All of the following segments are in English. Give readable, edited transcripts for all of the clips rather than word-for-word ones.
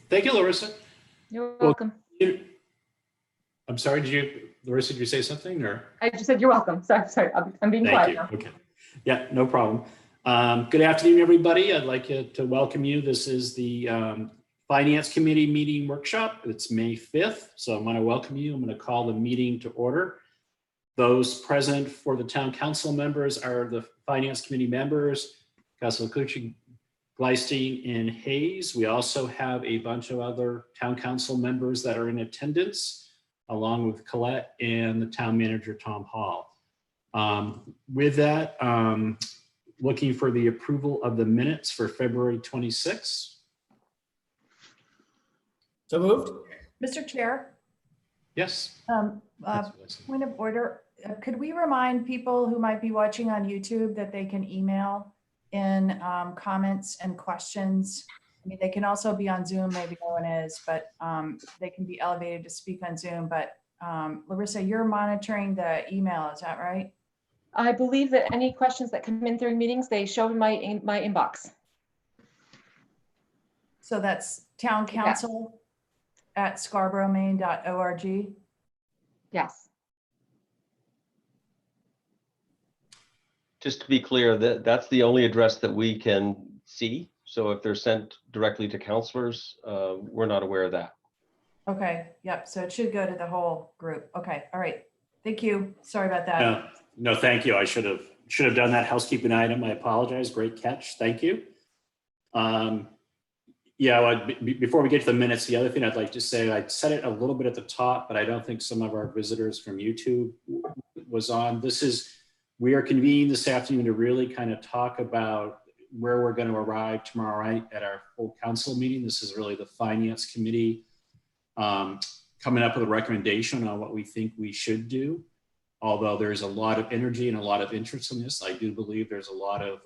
Thank you, Larissa. You're Well, welcome. I'm sorry, Larissa, did you say something or? I just said you're welcome. Sorry. I'm being Thank quiet you. now. Okay. Yeah, no problem. Good afternoon, everybody. I'd like to welcome you. This is the Finance Committee meeting workshop. It's May 5th. So I want to welcome you. I'm going to call the meeting to order. Those present for the town council members are the Finance Committee members, Councilor Clutching, Gleistein, and Hayes. We also have a bunch of other town council members that are in attendance, along with Colette and the town manager, Tom Hall. With that, looking for the approval of the minutes for February 26th. So moved. Mr. Chair, Yes. point of order, could we remind people who might be watching on YouTube that they can email in comments and questions? I mean, they can also be on Zoom, maybe no one is, but they can be elevated to speak on Zoom. But Larissa, you're monitoring the email, is that right? I believe that any questions that come in during meetings, they show in my inbox. So that's towncouncil@scarboroughmaine.org. Yes. Just to be clear, that's the only address that we can see. So if they're sent directly to counselors, we're not aware of that. Okay, yep, so it should go to the whole group. Okay, all right. Thank you. Sorry about that. No, thank you. I should have done that housekeeping item. I apologize. Great catch. Thank you. Yeah, well, before we get to the minutes, the other thing I'd like to say, I said it a little bit at the top, but I don't think some of our visitors from YouTube was on. We are convening this afternoon to really kind of talk about where we're going to arrive tomorrow night at our full council meeting. This is really the Finance Committee coming up with a recommendation on what we think we should do. Although there's a lot of energy and a lot of interest in this, I do believe there's a lot of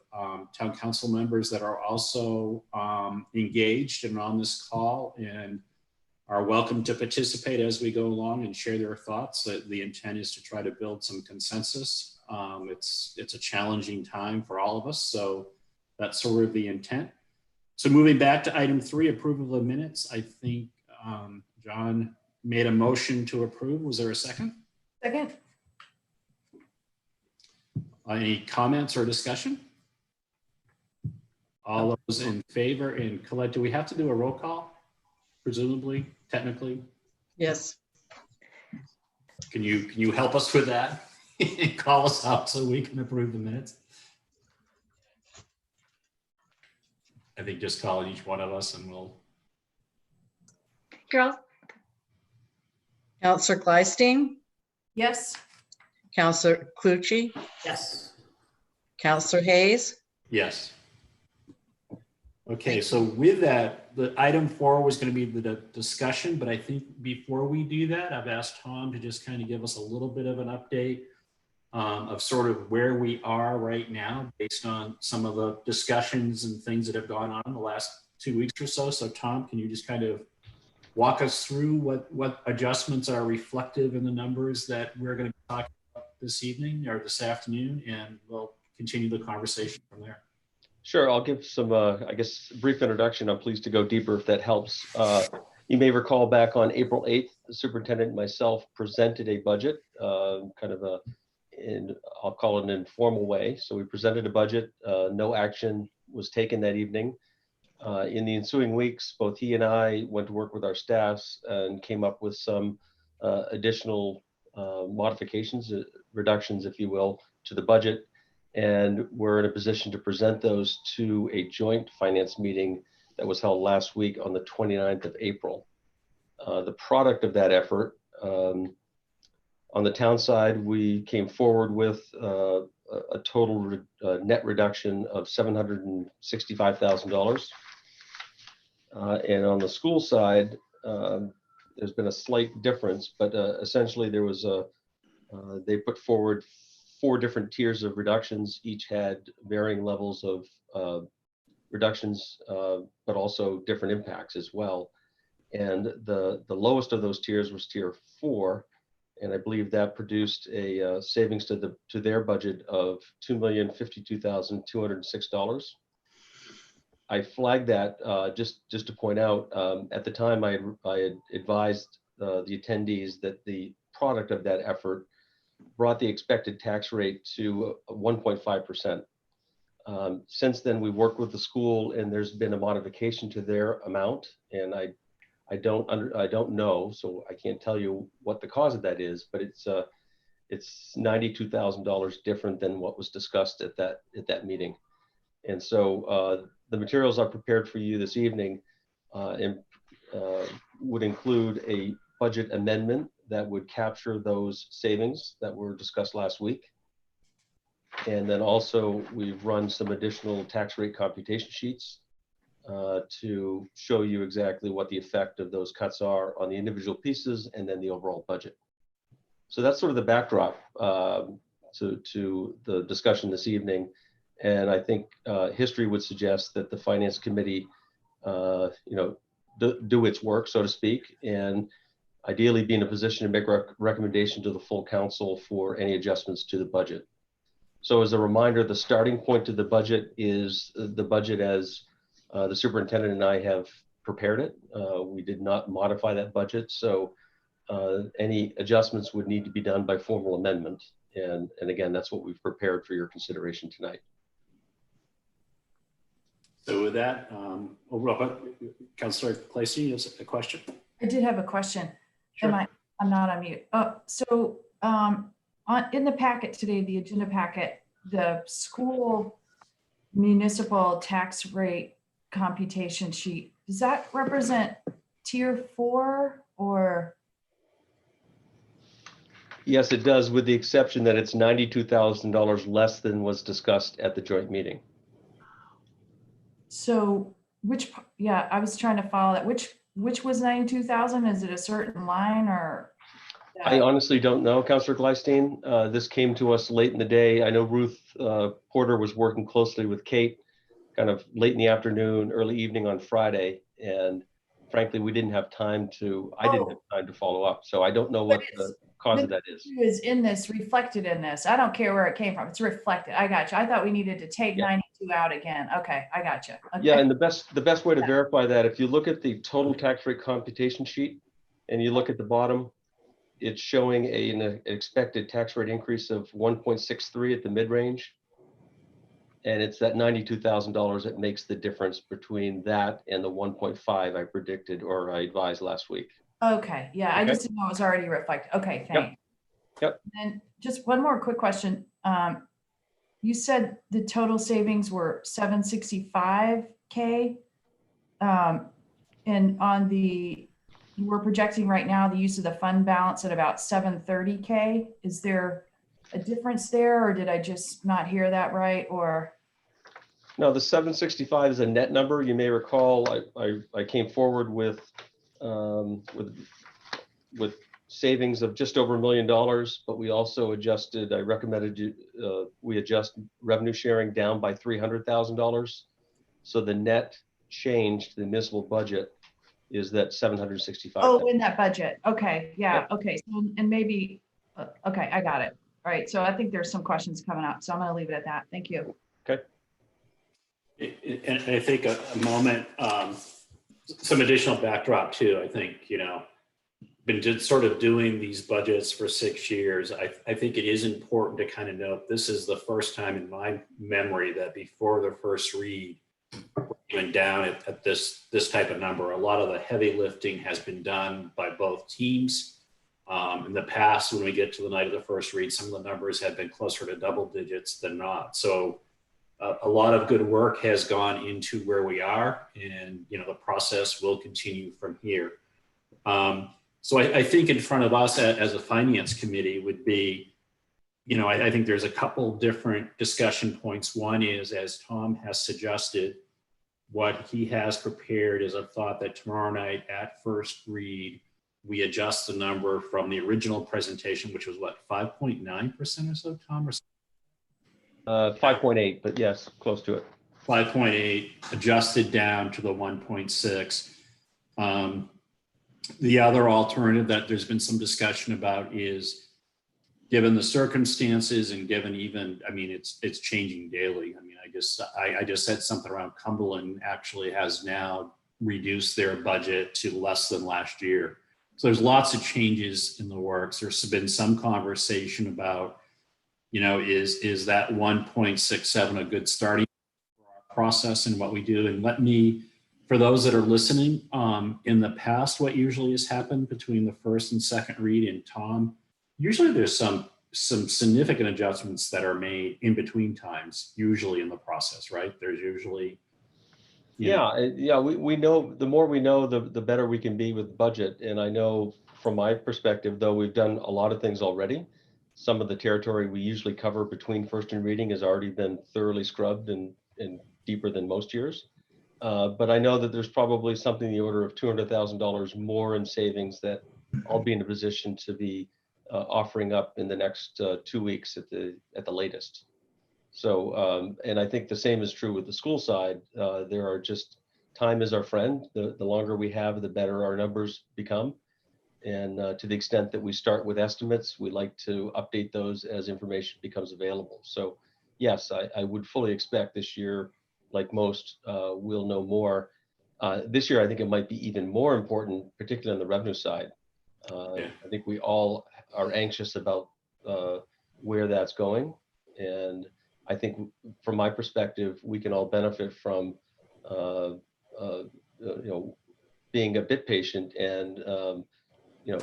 town council members that are also engaged and on this call and are welcome to participate as we go along and share their thoughts. The intent is to try to build some consensus. It's a challenging time for all of us, so that's sort of the intent. So moving back to item 3, approval of minutes. I think John made a motion to approve. Was there a second? Second? Any comments or discussion? All those in favor, and Colette, do we have to do a roll call? Presumably, technically? Yes. Can you help us with that? Call us out so we can approve the minutes. I think just call each one of us and we'll. Girls? Counselor Gleistein, Yes. Counselor Clucci, Yes. Counselor Hayes. Yes. Okay, so with that, the item 4 was going to be the discussion, but I think before we do that, I've asked Tom to just kind of give us a little bit of an update of sort of where we are right now based on some of the discussions and things that have gone on in the last 2 weeks or so. So Tom, can you just kind of walk us through what adjustments are reflective in the numbers that we're going to be talking about this evening or this afternoon, and we'll continue the conversation from there. Sure, I'll give some, I guess, brief introduction. I'm pleased to go deeper if that helps. You may recall back on April 8th, the superintendent and myself presented a budget, kind of I'll call it an informal way. So we presented a budget, no action was taken that evening. In the ensuing weeks, both he and I went to work with our staffs and came up with some additional modifications, reductions, if you will, to the budget. And we're in a position to present those to a joint finance meeting that was held last week on the 29th of April. The product of that effort, on the town side, we came forward with a total net reduction of $765,000. And on the school side, there's been a slight difference, but essentially there was they put forward 4 different tiers of reductions. Each had varying levels of reductions, but also different impacts as well. And the lowest of those tiers was tier 4. And I believe that produced a savings to their budget of $2,052,206. I flagged that just to point out, at the time I had advised the attendees that the product of that effort brought the expected tax rate to 1.5%. Since then, we worked with the school and there's been a modification to their amount, and I don't know, so I can't tell you what the cause of that is, but it's $92,000 different than what was discussed at that meeting. And so the materials I prepared for you this evening would include a budget amendment that would capture those savings that were discussed last week. And then also we've run some additional tax rate computation sheets to show you exactly what the effect of those cuts are on the individual pieces and then the overall budget. So that's sort of the backdrop to the discussion this evening. And I think history would suggest that the Finance Committee, do its work, so to speak, and ideally be in a position to make a recommendation to the full council for any adjustments to the budget. So as a reminder, the starting point to the budget is the budget as the superintendent and I have prepared it. We did not modify that budget, so any adjustments would need to be done by formal amendment. And again, that's what we've prepared for your consideration tonight. So with that, overall, Councillor Clacy, you have a question? I did have a question. Sure. I'm not on mute. In the packet today, the agenda packet, the school municipal tax rate computation sheet, does that represent tier 4 or? Yes, it does, with the exception that it's $92,000 less than was discussed at the joint meeting. So I was trying to follow that. Which was 92,000? Is it a certain line or? I honestly don't know, Councillor Gleistein. This came to us late in the day. I know Ruth Porter was working closely with Kate kind of late in the afternoon, early evening on Friday. And frankly, I didn't have time to follow up. So I don't know what the cause of that is. Is in this, reflected in this. I don't care where it came from. It's reflected. I got you. I thought we needed to take 92 out again. Okay, I got you. Okay. Yeah, and the best way to verify that, if you look at the total tax rate computation sheet and you look at the bottom, it's showing an expected tax rate increase of 1.63 at the mid-range. And it's that $92,000 that makes the difference between that and the 1.5 I predicted or I advised last week. Okay, yeah, I just didn't know it was already reflected. Okay, thanks. Yep. And just one more quick question. You said the total savings were $765K. And we're projecting right now the use of the fund balance at about $730K. Is there a difference there, or did I just not hear that right? Or no, the 765 is a net number. You may recall I came forward with savings of just over $1 million, but we also adjusted. I recommended we adjust revenue sharing down by $300,000. So the net change to the municipal budget is that 765. oh, in that budget. Okay, yeah. Yep. Okay, so and maybe okay, I got it. All right, so I think there's some questions coming up, so I'm going to leave it at that. Thank you. Okay. And I think a moment, some additional backdrop too. I think, been just sort of doing these budgets for 6 years. I think it is important to kind of note this is the first time in my memory that before the first read, we're even down at this type of number. A lot of the heavy lifting has been done by both teams. In the past, when we get to the night of the first read, some of the numbers have been closer to double digits than not. So a lot of good work has gone into where we are, and the process will continue from here. So I think in front of us as a finance committee would be, I think there's a couple different discussion points. One is, as Tom has suggested, what he has prepared is a thought that tomorrow night at first read, we adjust the number from the original presentation, which was what, 5.9% or so, Tom? Or 5.8, but yes, close to it. 5.8 adjusted down to the 1.6. The other alternative that there's been some discussion about is given the circumstances and given even, I mean, it's changing daily. I mean, I just said something around Cumberland actually has now reduced their budget to less than last year. So there's lots of changes in the works. There's been some conversation about, is that 1.67 a good starting process and what we do? And let me, for those that are listening, in the past, what usually has happened between the first and second read, and Tom, usually there's some significant adjustments that are made in between times, usually in the process, right? There's usually. Yeah, we know, the more we know, the better we can be with budget. And I know from my perspective, though, we've done a lot of things already. Some of the territory we usually cover between first and reading has already been thoroughly scrubbed and deeper than most years. But I know that there's probably something in the order of $200,000 more in savings that I'll be in a position to be offering up in the next 2 weeks at the latest. So, and I think the same is true with the school side. There are just, time is our friend. The longer we have, the better our numbers become. And to the extent that we start with estimates, we like to update those as information becomes available. So yes, I would fully expect this year, like most, we'll know more. This year, I think it might be even more important, particularly on the revenue side. I think we all are anxious about where that's going. And I think from my perspective, we can all benefit from being a bit patient and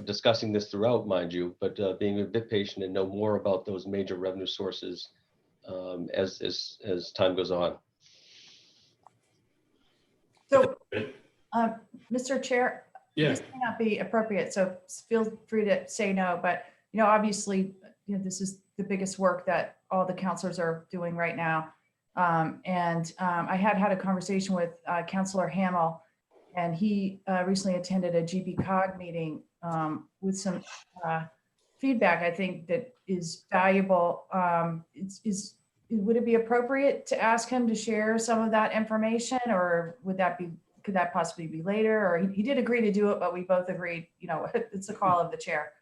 discussing this throughout, mind you, but being a bit patient and know more about those major revenue sources as time goes on. So, Mr. Chair, Yeah. this may not be appropriate, so feel free to say no, but, obviously, this is the biggest work that all the counselors are doing right now. I had a conversation with Counselor Hamel, and he recently attended a GBCOG meeting with some feedback, I think, that is valuable. Would it be appropriate to ask him to share some of that information, or could that possibly be later? Or he did agree to do it, but we both agreed, it's a call of the chair.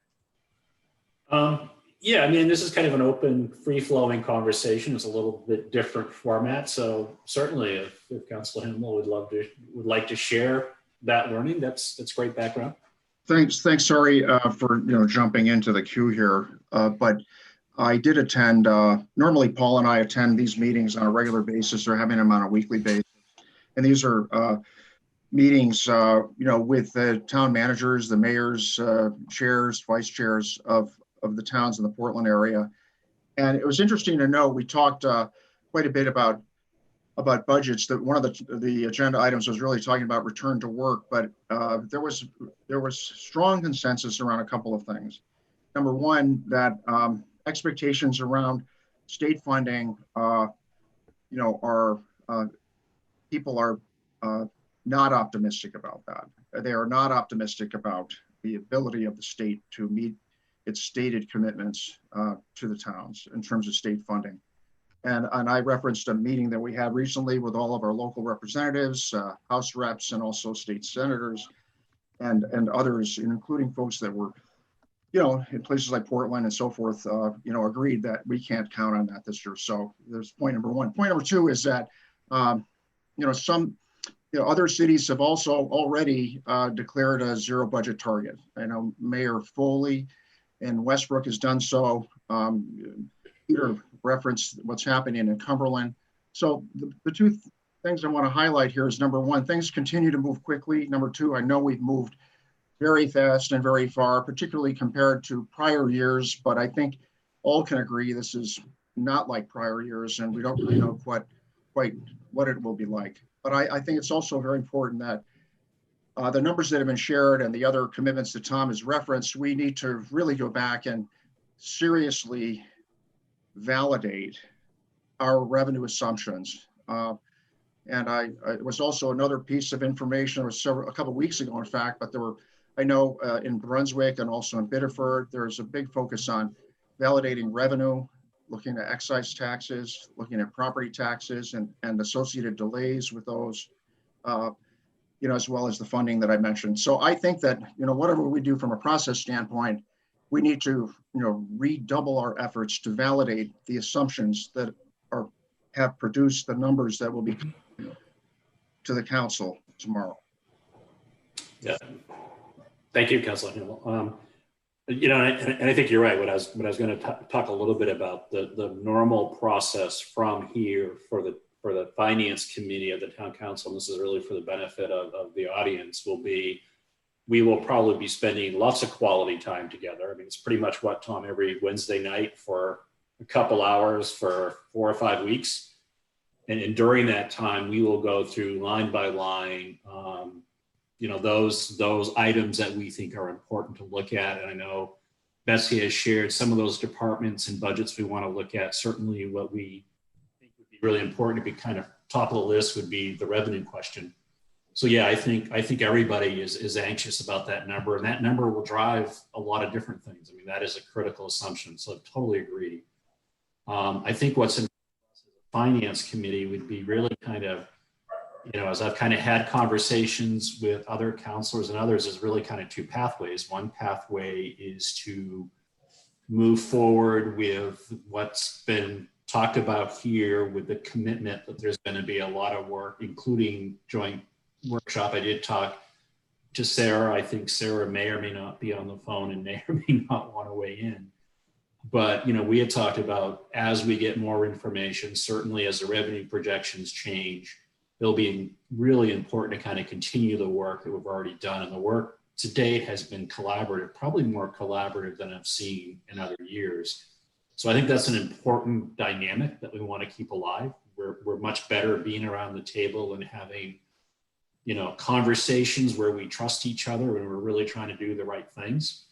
Yeah, I mean, this is kind of an open, free-flowing conversation. It's a little bit different format. So certainly, if Councilor Hamel would like to share that learning, that's great background. Thanks. Sorry for jumping into the queue here, but I did attend. Normally, Paul and I attend these meetings on a regular basis, or having them on a weekly basis, and these are meetings, with the town managers, the mayors, chairs, vice chairs of the towns in the Portland area. And it was interesting to know, we talked quite a bit about budgets. That one of the agenda items was really talking about return to work, but there was strong consensus around a couple of things. Number one, that expectations around state funding, people are not optimistic about that. They are not optimistic about the ability of the state to meet its stated commitments to the towns in terms of state funding. And I referenced a meeting that we had recently with all of our local representatives, House reps, and also state senators and others, including folks that were, in places like Portland and so forth, agreed that we can't count on that this year. So there's point number one. Point number two is that, some other cities have also already declared a zero budget target. I know Mayor Foley in Westbrook has done so. Peter referenced what's happening in Cumberland. So the two things I want to highlight here is, number one, things continue to move quickly. Number two, I know we've moved very fast and very far, particularly compared to prior years, but I think all can agree this is not like prior years, and we don't really know quite what it will be like. But I think it's also very important that the numbers that have been shared and the other commitments that Tom has referenced, we need to really go back and seriously validate our revenue assumptions. And it was also another piece of information, it was a couple of weeks ago, in fact, but I know in Brunswick and also in Biddeford, there's a big focus on validating revenue, looking at excise taxes, looking at property taxes and associated delays with those, as well as the funding that I mentioned. So I think that, whatever we do from a process standpoint, we need to, redouble our efforts to validate the assumptions that have produced the numbers that will be to the council tomorrow. Yeah. Thank you, Councilor Hill. And I think you're right. What I was going to talk a little bit about the normal process from here for the finance committee of the town council. And this is really for the benefit of the audience. We will probably be spending lots of quality time together. I mean, it's pretty much what, Tom, every Wednesday night for a couple hours for 4 or 5 weeks. And during that time, we will go through line by line, those items that we think are important to look at. And I know Betsy has shared some of those departments and budgets we want to look at. Certainly what we think would be really important to be kind of top of the list would be the revenue question. So yeah, I think everybody is anxious about that number, and that number will drive a lot of different things. I mean, that is a critical assumption. So I totally agree. I think what's in the finance committee would be really kind of, as I've kind of had conversations with other counselors and others, is really kind of 2 pathways. One pathway is to move forward with what's been talked about here, with the commitment that there's going to be a lot of work, including joint workshop. I did talk to Sarah. I think Sarah may or may not be on the phone and may or may not want to weigh in. But, we had talked about, as we get more information, certainly as the revenue projections change, it'll be really important to kind of continue the work that we've already done. And the work to date has been collaborative, probably more collaborative than I've seen in other years. So I think that's an important dynamic that we want to keep alive. We're much better being around the table and having, conversations where we trust each other and we're really trying to do the right things.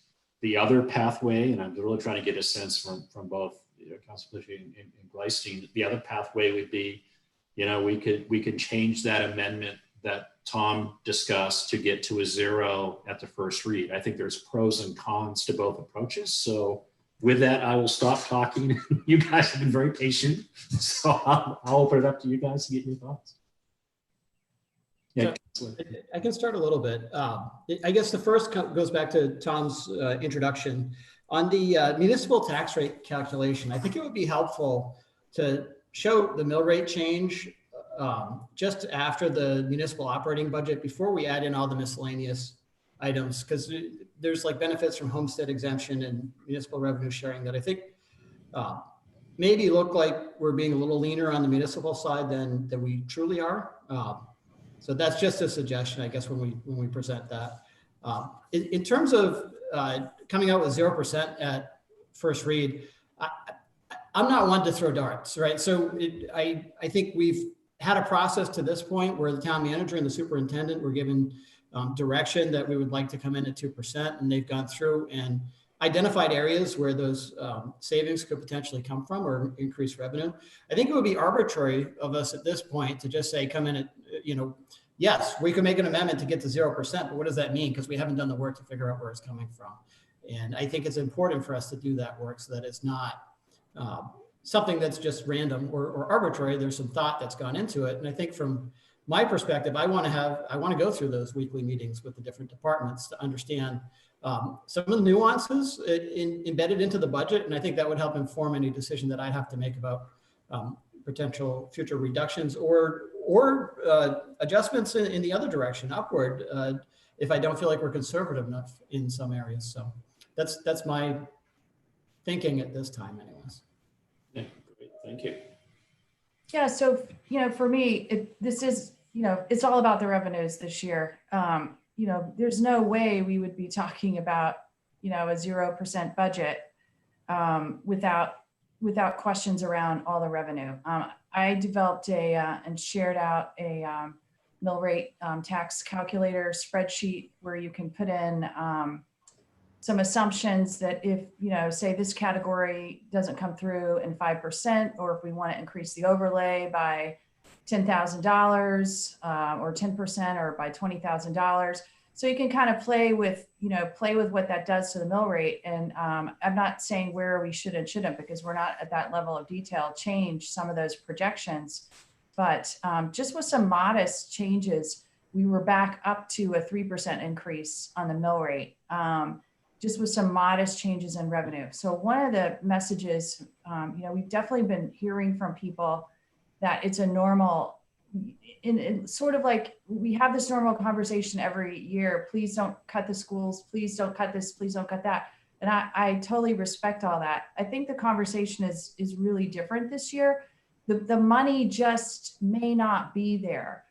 The other pathway, and I'm really trying to get a sense from both Councilor Clutchie and Gleisting, the other pathway would be, we could change that amendment that Tom discussed to get to a 0 at the first read. I think there's pros and cons to both approaches. So with that, I will stop talking. You guys have been very patient. So I'll open it up to you guys to get your thoughts. Yeah, I can start a little bit. I guess the first goes back to Tom's introduction. On the municipal tax rate calculation, I think it would be helpful to show the mill rate change just after the municipal operating budget, before we add in all the miscellaneous items, because there's like benefits from homestead exemption and municipal revenue sharing that I think maybe look like we're being a little leaner on the municipal side than we truly are. So that's just a suggestion, I guess, when we present that. In terms of coming out with 0% at first read, I'm not one to throw darts, right? So I think we've had a process to this point where the town manager and the superintendent were given direction that we would like to come in at 2%, and they've gone through and identified areas where those savings could potentially come from or increase revenue. I think it would be arbitrary of us at this point to just say, come in at, yes, we can make an amendment to get to 0%, but what does that mean? Because we haven't done the work to figure out where it's coming from. And I think it's important for us to do that work so that it's not something that's just random or arbitrary. There's some thought that's gone into it. And I think from my perspective, I want to go through those weekly meetings with the different departments to understand some of the nuances embedded into the budget. And I think that would help inform any decision that I'd have to make about potential future reductions or adjustments in the other direction, upward, if I don't feel like we're conservative enough in some areas. So that's my thinking at this time anyways. Yeah, great. Thank you. Yeah, so, for me, this is, it's all about the revenues this year. There's no way we would be talking about, a 0% budget without questions around all the revenue. I developed and shared out a mill rate tax calculator spreadsheet where you can put in some assumptions that if, say this category doesn't come through in 5%, or if we want to increase the overlay by $10,000 or 10% or by $20,000. So you can kind of play with what that does to the mill rate. And I'm not saying where we should and shouldn't, because we're not at that level of detail, change some of those projections. But just with some modest changes, we were back up to a 3% increase on the mill rate. just with some modest changes in revenue. So one of the messages, we've definitely been hearing from people that it's a normal, in sort of like we have this normal conversation every year. Please don't cut the schools. Please don't cut this. Please don't cut that. And I totally respect all that. I think the conversation is really different this year. The money just may not be there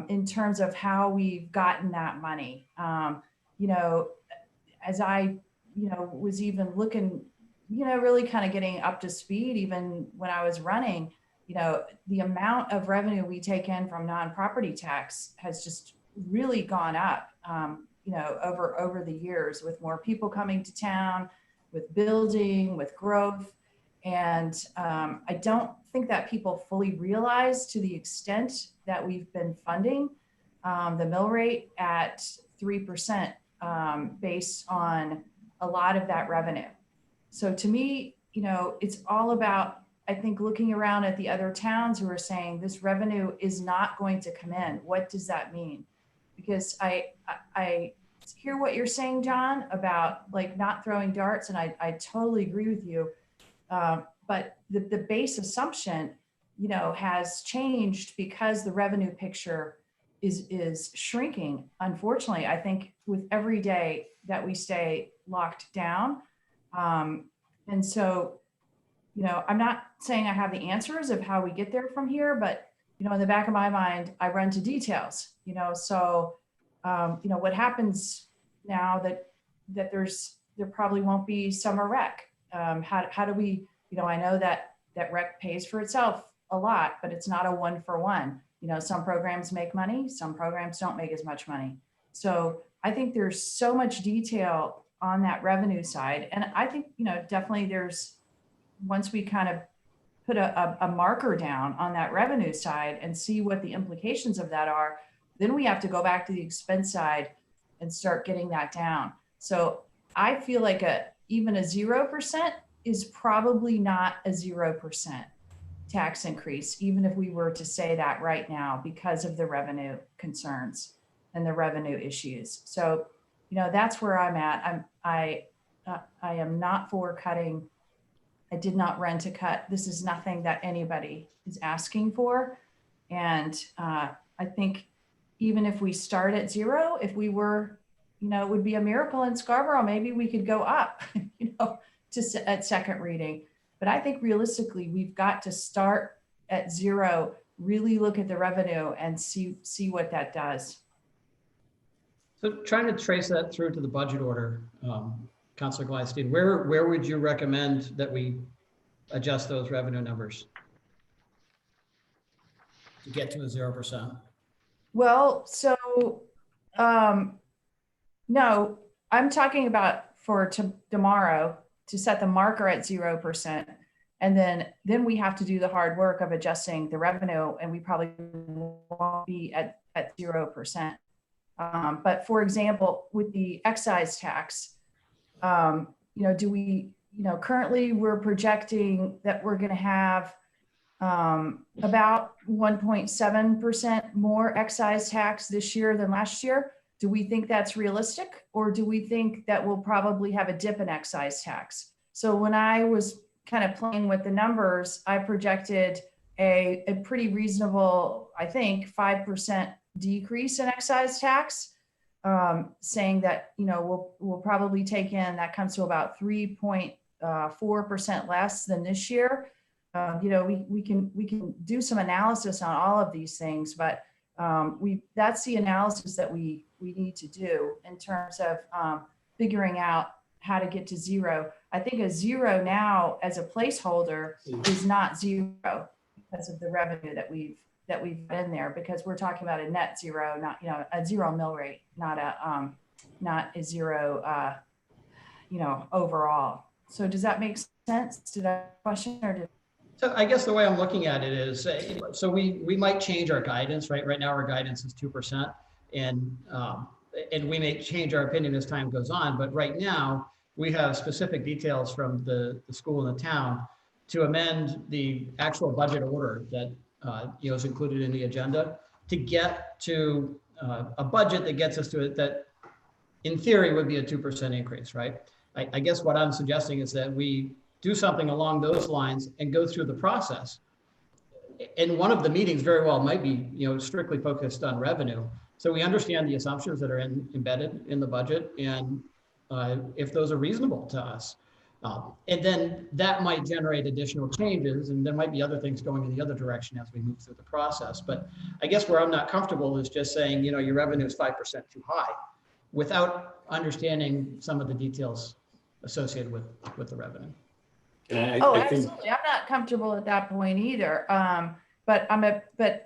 in terms of how we've gotten that money. As I, was even looking, really kind of getting up to speed, even when I was running, the amount of revenue we take in from non-property tax has just really gone up, over the years, with more people coming to town, with building, with growth. And I don't think that people fully realize to the extent that we've been funding the mill rate at 3%. Based on a lot of that revenue. So to me, it's all about, I think, looking around at the other towns who are saying this revenue is not going to come in. What does that mean? Because I hear what you're saying, John, about like not throwing darts, and I totally agree with you. But the base assumption, has changed because the revenue picture is shrinking. Unfortunately, I think with every day that we stay locked down. And so, I'm not saying I have the answers of how we get there from here, but, in the back of my mind, I run to details, so, what happens now that there probably won't be summer rec? How do we, I know that rec pays for itself a lot, but it's not a 1-for-1. Some programs make money, some programs don't make as much money. So I think there's so much detail on that revenue side. And I think, definitely once we kind of put a marker down on that revenue side and see what the implications of that are, then we have to go back to the expense side and start getting that down. So I feel like even a 0% is probably not a 0% tax increase, even if we were to say that right now, because of the revenue concerns and the revenue issues. So, that's where I'm at. I am not for cutting. I did not run to cut. This is nothing that anybody is asking for. And I think even if we start at 0, if we were, it would be a miracle in Scarborough. Maybe we could go up, at second reading. But I think realistically, we've got to start at 0, really look at the revenue and see what that does. So trying to trace that through to the budget order, Councilor Gladstein, where would you recommend that we adjust those revenue numbers to get to a 0%? Well, so no, I'm talking about for tomorrow, to set the marker at 0%. And then we have to do the hard work of adjusting the revenue, and we probably won't be at 0%. But for example, with the excise tax, do we, currently we're projecting that we're going to have about 1.7% more excise tax this year than last year. Do we think that's realistic, or do we think that we'll probably have a dip in excise tax? So when I was kind of playing with the numbers, I projected a pretty reasonable, I think, 5% decrease in excise tax, saying that, we'll probably take in, that comes to about 3.4% less than this year. We can do some analysis on all of these things, but that's the analysis that we need to do in terms of figuring out how to get to 0. I think a 0 now as a placeholder is not 0 because of the revenue that we've in there, because we're talking about a net 0, not a 0 mill rate, not a 0 overall. So does that make sense to that question, or did? So I guess the way I'm looking at it is, so we might change our guidance, right? Right now our guidance is 2%, and we may change our opinion as time goes on. But right now we have specific details from the school and the town to amend the actual budget order that is included in the agenda to get to a budget that gets us to it, that in theory would be a 2% increase, right? I guess what I'm suggesting is that we do something along those lines and go through the process. And one of the meetings very well might be, strictly focused on revenue. So we understand the assumptions that are embedded in the budget, and if those are reasonable to us. And then that might generate additional changes, and there might be other things going in the other direction as we move through the process. But I guess where I'm not comfortable is just saying, your revenue is 5% too high without understanding some of the details associated with the revenue. And Oh, I think, absolutely. I'm not comfortable at that point either. But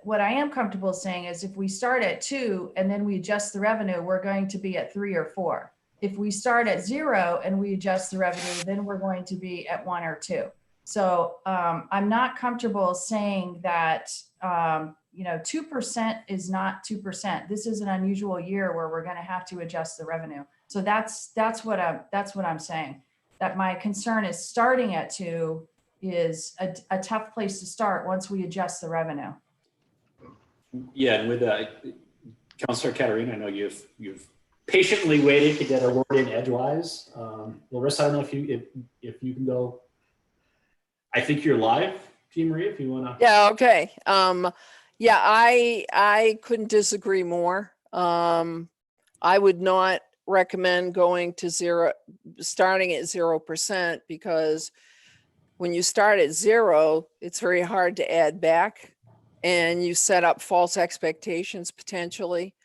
what I am comfortable saying is if we start at 2 and then we adjust the revenue, we're going to be at 3 or 4. If we start at 0 and we adjust the revenue, then we're going to be at 1 or 2. So I'm not comfortable saying that 2% is not 2%. This is an unusual year where we're going to have to adjust the revenue. So that's what I'm saying. That my concern is starting at 2 is a tough place to start once we adjust the revenue. yeah, and with Councilor Katarina, I know you've patiently waited to get a word in edgewise. Larissa, I don't know if you can go. I think you're live, Jean Marie, if you want to. Yeah, okay. Yeah, I couldn't disagree more. I would not recommend going to starting at 0%, because when you start at 0, it's very hard to add back, and you set up false expectations potentially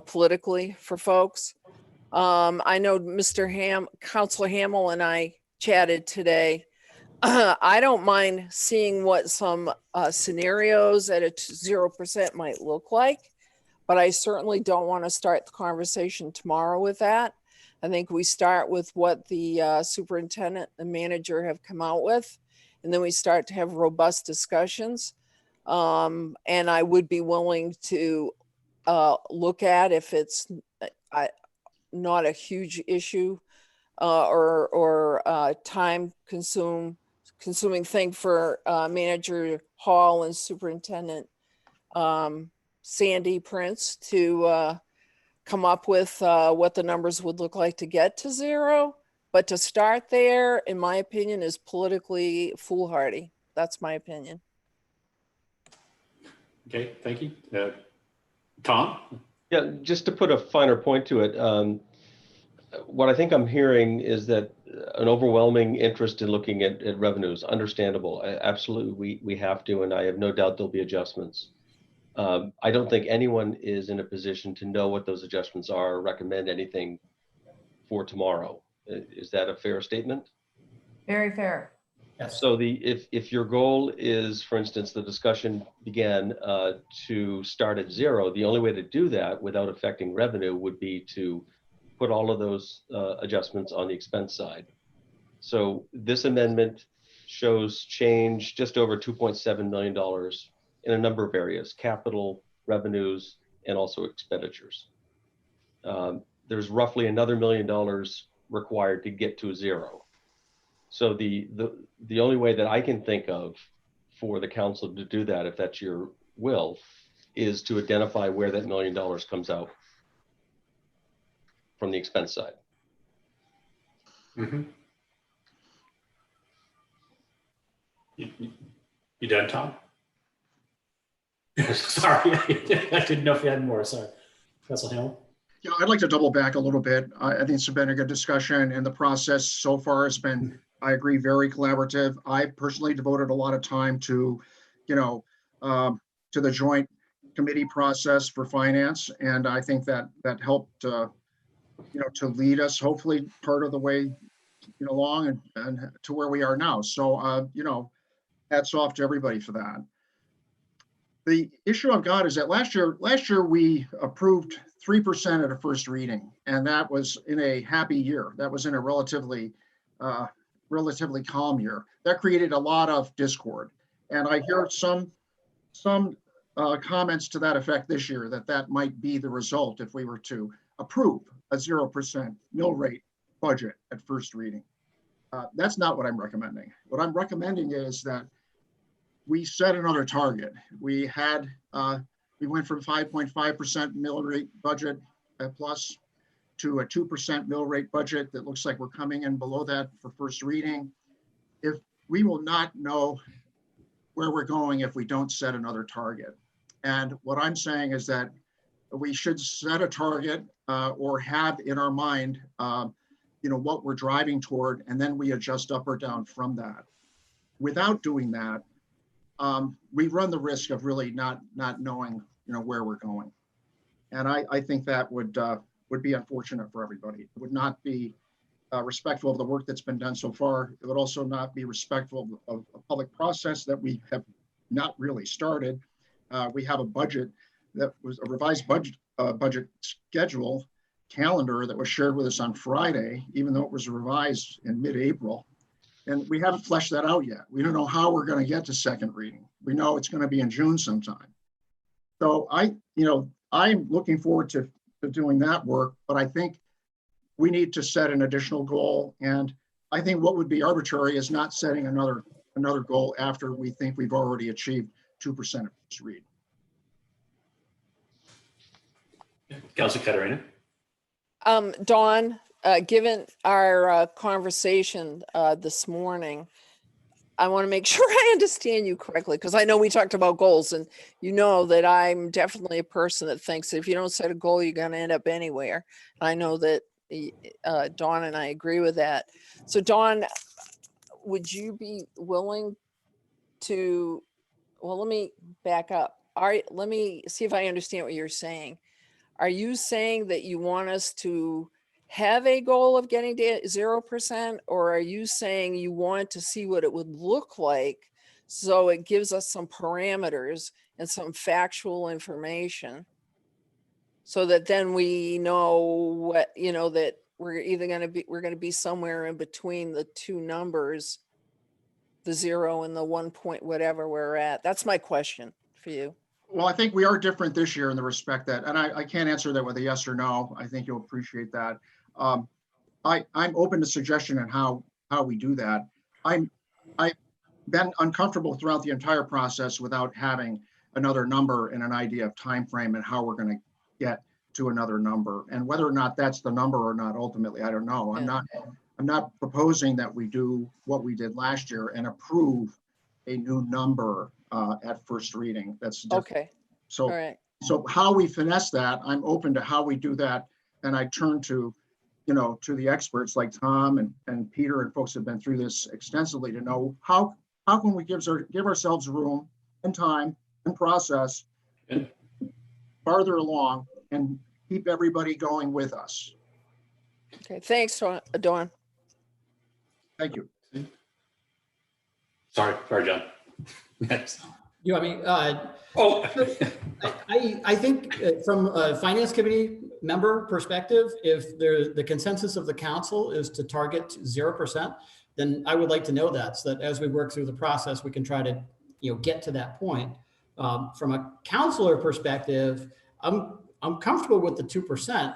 politically for folks. I know Councilor Hamel and I chatted today. I don't mind seeing what some scenarios at a 0% might look like, but I certainly don't want to start the conversation tomorrow with that. I think we start with what the superintendent and manager have come out with, and then we start to have robust discussions. And I would be willing to look at, if it's not a huge issue or time consuming thing for Manager Hall and Superintendent Sandy Prince to come up with what the numbers would look like to get to 0. But to start there, in my opinion, is politically foolhardy. That's my opinion. Okay, thank you. Tom? Yeah, just to put a finer point to it, what I think I'm hearing is that an overwhelming interest in looking at revenues, understandable. Absolutely, we have to, and I have no doubt there'll be adjustments. I don't think anyone is in a position to know what those adjustments are or recommend anything for tomorrow. Is that a fair statement? Very fair. Yes. So if your goal is, for instance, the discussion began to start at 0, the only way to do that without affecting revenue would be to put all of those adjustments on the expense side. So this amendment shows change just over $2.7 million in a number of areas: capital, revenues, and also expenditures. There's roughly another $1 million required to get to 0. So the only way that I can think of for the council to do that, if that's your will, is to identify where that $1 million comes out from the expense side. Mm-hmm. You done, Tom? Sorry, I didn't know if you had more. Sorry. Councilor Hamel? Yeah, I'd like to double back a little bit. I think it's been a good discussion, and the process so far has been, I agree, very collaborative. I personally devoted a lot of time to, to the joint committee process for finance, and I think that helped, to lead us hopefully part of the way, along and to where we are now. So, hats off to everybody for that. The issue I've got is that last year we approved 3% at a first reading, and that was in a happy year. That was in a relatively calm year. That created a lot of discord, and I hear some comments to that effect this year that might be the result if we were to approve a 0% mill rate budget at first reading. That's not what I'm recommending. What I'm recommending is that we set another target. We went from 5.5% mill rate budget plus to a 2% mill rate budget that looks like we're coming in below that for first reading, if we will not know where we're going if we don't set another target. And what I'm saying is that we should set a target or have in our mind, what we're driving toward, and then we adjust up or down from that. Without doing that, we run the risk of really not knowing, where we're going. And I think that would be unfortunate for everybody. It would not be respectful of the work that's been done so far. It would also not be respectful of a public process that we have not really started. We have a budget that was a revised budget schedule calendar that was shared with us on Friday, even though it was revised in mid-April. And we haven't fleshed that out yet. We don't know how we're going to get to second reading. We know it's going to be in June sometime. So I'm looking forward to doing that work, but I think we need to set an additional goal. And I think what would be arbitrary is not setting another goal after we think we've already achieved 2% of first read. Councilor Caterina? Dawn, given our conversation this morning, I want to make sure I understand you correctly, because I know we talked about goals, and you know that I'm definitely a person that thinks that if you don't set a goal, you're going to end up anywhere. I know that Dawn and I agree with that. So Dawn, would you be willing to, well, let me back up. Let me see if I understand what you're saying. Are you saying that you want us to have a goal of getting to 0%, or are you saying you want to see what it would look like so it gives us some parameters and some factual information so that then we know what, that we're going to be somewhere in between the two numbers, the 0 and the 1 point, whatever we're at? That's my question for you. Well, I think we are different this year in the respect that, and I can't answer that with a yes or no. I think you'll appreciate that. I'm open to suggestion on how we do that. I've been uncomfortable throughout the entire process without having another number and an idea of time frame and how we're going to get to another number, and whether or not that's the number or not. Ultimately, I don't know. Yeah. I'm not proposing that we do what we did last year and approve a new number at first reading. That's different. Okay. So, All right. so how we finesse that, I'm open to how we do that. And I turn to, to the experts like Tom and Peter and folks have been through this extensively to know how can we give ourselves room and time and process farther along and keep everybody going with us. Okay. Thanks, Dawn. Thank you. Sorry, John. Next. You want me? Oh, I think from a finance committee member perspective, if the consensus of the council is to target 0%, then I would like to know that, so that as we work through the process, we can try to get to that point. From a counselor perspective, I'm comfortable with the 2%,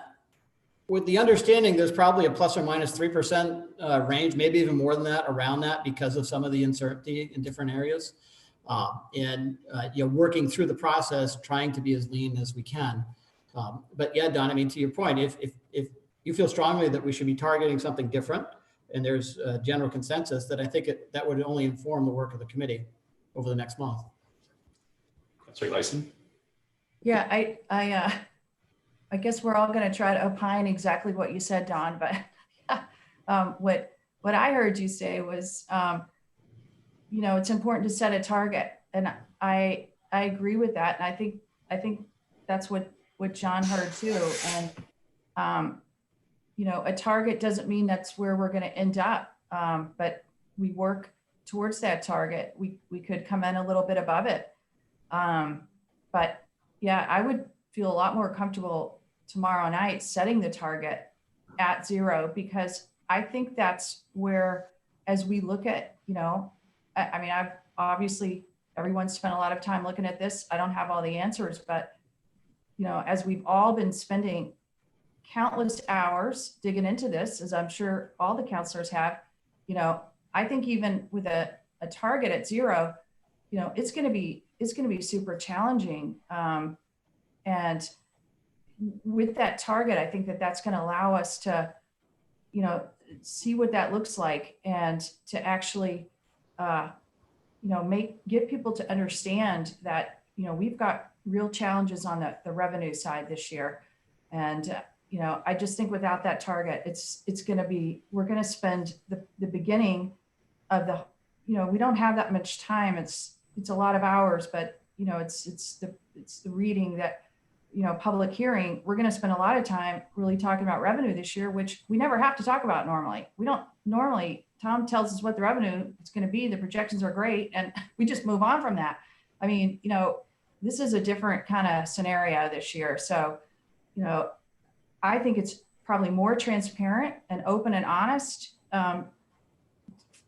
with the understanding there's probably a plus or minus 3% range, maybe even more than that around that because of some of the uncertainty in different areas. Working through the process, trying to be as lean as we can. But yeah, Don, I mean, to your point, if you feel strongly that we should be targeting something different, and there's a general consensus, that I think that would only inform the work of the committee over the next month. Councilor Lyson? Yeah, I guess we're all going to try to opine exactly what you said, Don, but what I heard you say was, it's important to set a target, and I agree with that, and I think that's what John heard too. And a target doesn't mean that's where we're going to end up, but we work towards that target. We could come in a little bit above it, but yeah, I would feel a lot more comfortable tomorrow night setting the target at 0, because I think that's where, as we look at, I mean, I've obviously, everyone's spent a lot of time looking at this. I don't have all the answers, but, as we've all been spending countless hours digging into this, as I'm sure all the counselors have, I think even with a target at 0, it's going to be super challenging. And, with that target, I think that that's going to allow us to, you know, see what that looks like and to actually, you know, get people to understand that, you know, we've got real challenges on the revenue side this year. And, you know, I just think without that target, it's going to be, we're going to spend the beginning of the, you know, we don't have that much time. It's a lot of hours, but, you know, it's the reading that, you know, public hearing, we're going to spend a lot of time really talking about revenue this year, which we never have to talk about normally. We don't normally, Tom tells us what the revenue is going to be. The projections are great. And we just move on from that. I mean, you know, this is a different kind of scenario this year. So, you know, I think it's probably more transparent and open and honest.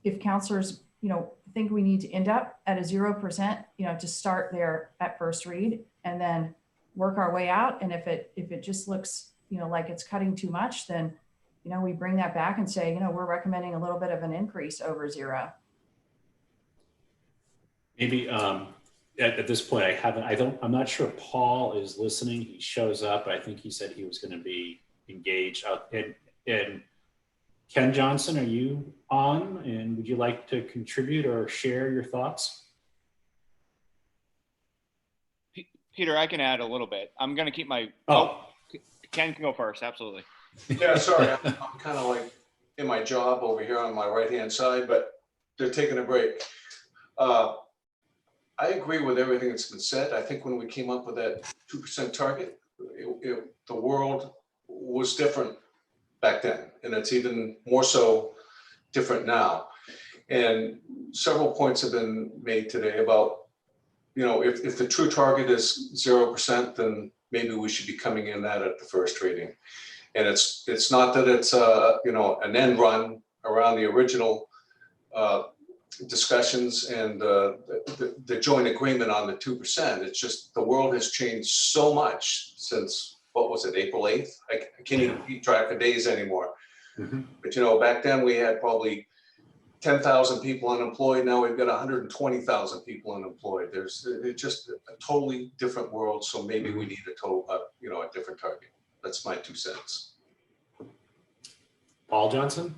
If counselors, you know, think we need to end up at a 0%, you know, to start there at first read and then work our way out. And if it just looks, you know, like it's cutting too much, then, you know, we bring that back and say, you know, we're recommending a little bit of an increase over 0. Maybe at this point, I'm not sure Paul is listening. He shows up. I think he said he was going to be engaged. And Ken Johnson, are you on? And would you like to contribute or share your thoughts? Peter, I can add a little bit. I'm going to keep my. Ken can go first. Absolutely. Yeah, sorry. I'm kind of like in my job over here on my right-hand side, but they're taking a break. I agree with everything that's been said. I think when we came up with that 2% target, the world was different back then, and it's even more so different now. And several points have been made today about, you know, if the true target is 0%, then maybe we should be coming in that at the first reading. And it's not that it's you know, an end run around the original discussions and the joint agreement on the 2%. It's just the world has changed so much since, what was it, April 8th? I can't even keep track of days anymore. Mm-hmm. But, you know, back then we had probably 10,000 people unemployed. Now we've got 120,000 people unemployed. It's just a totally different world. So maybe we need you know, a different target. That's my 2 cents. Paul Johnson?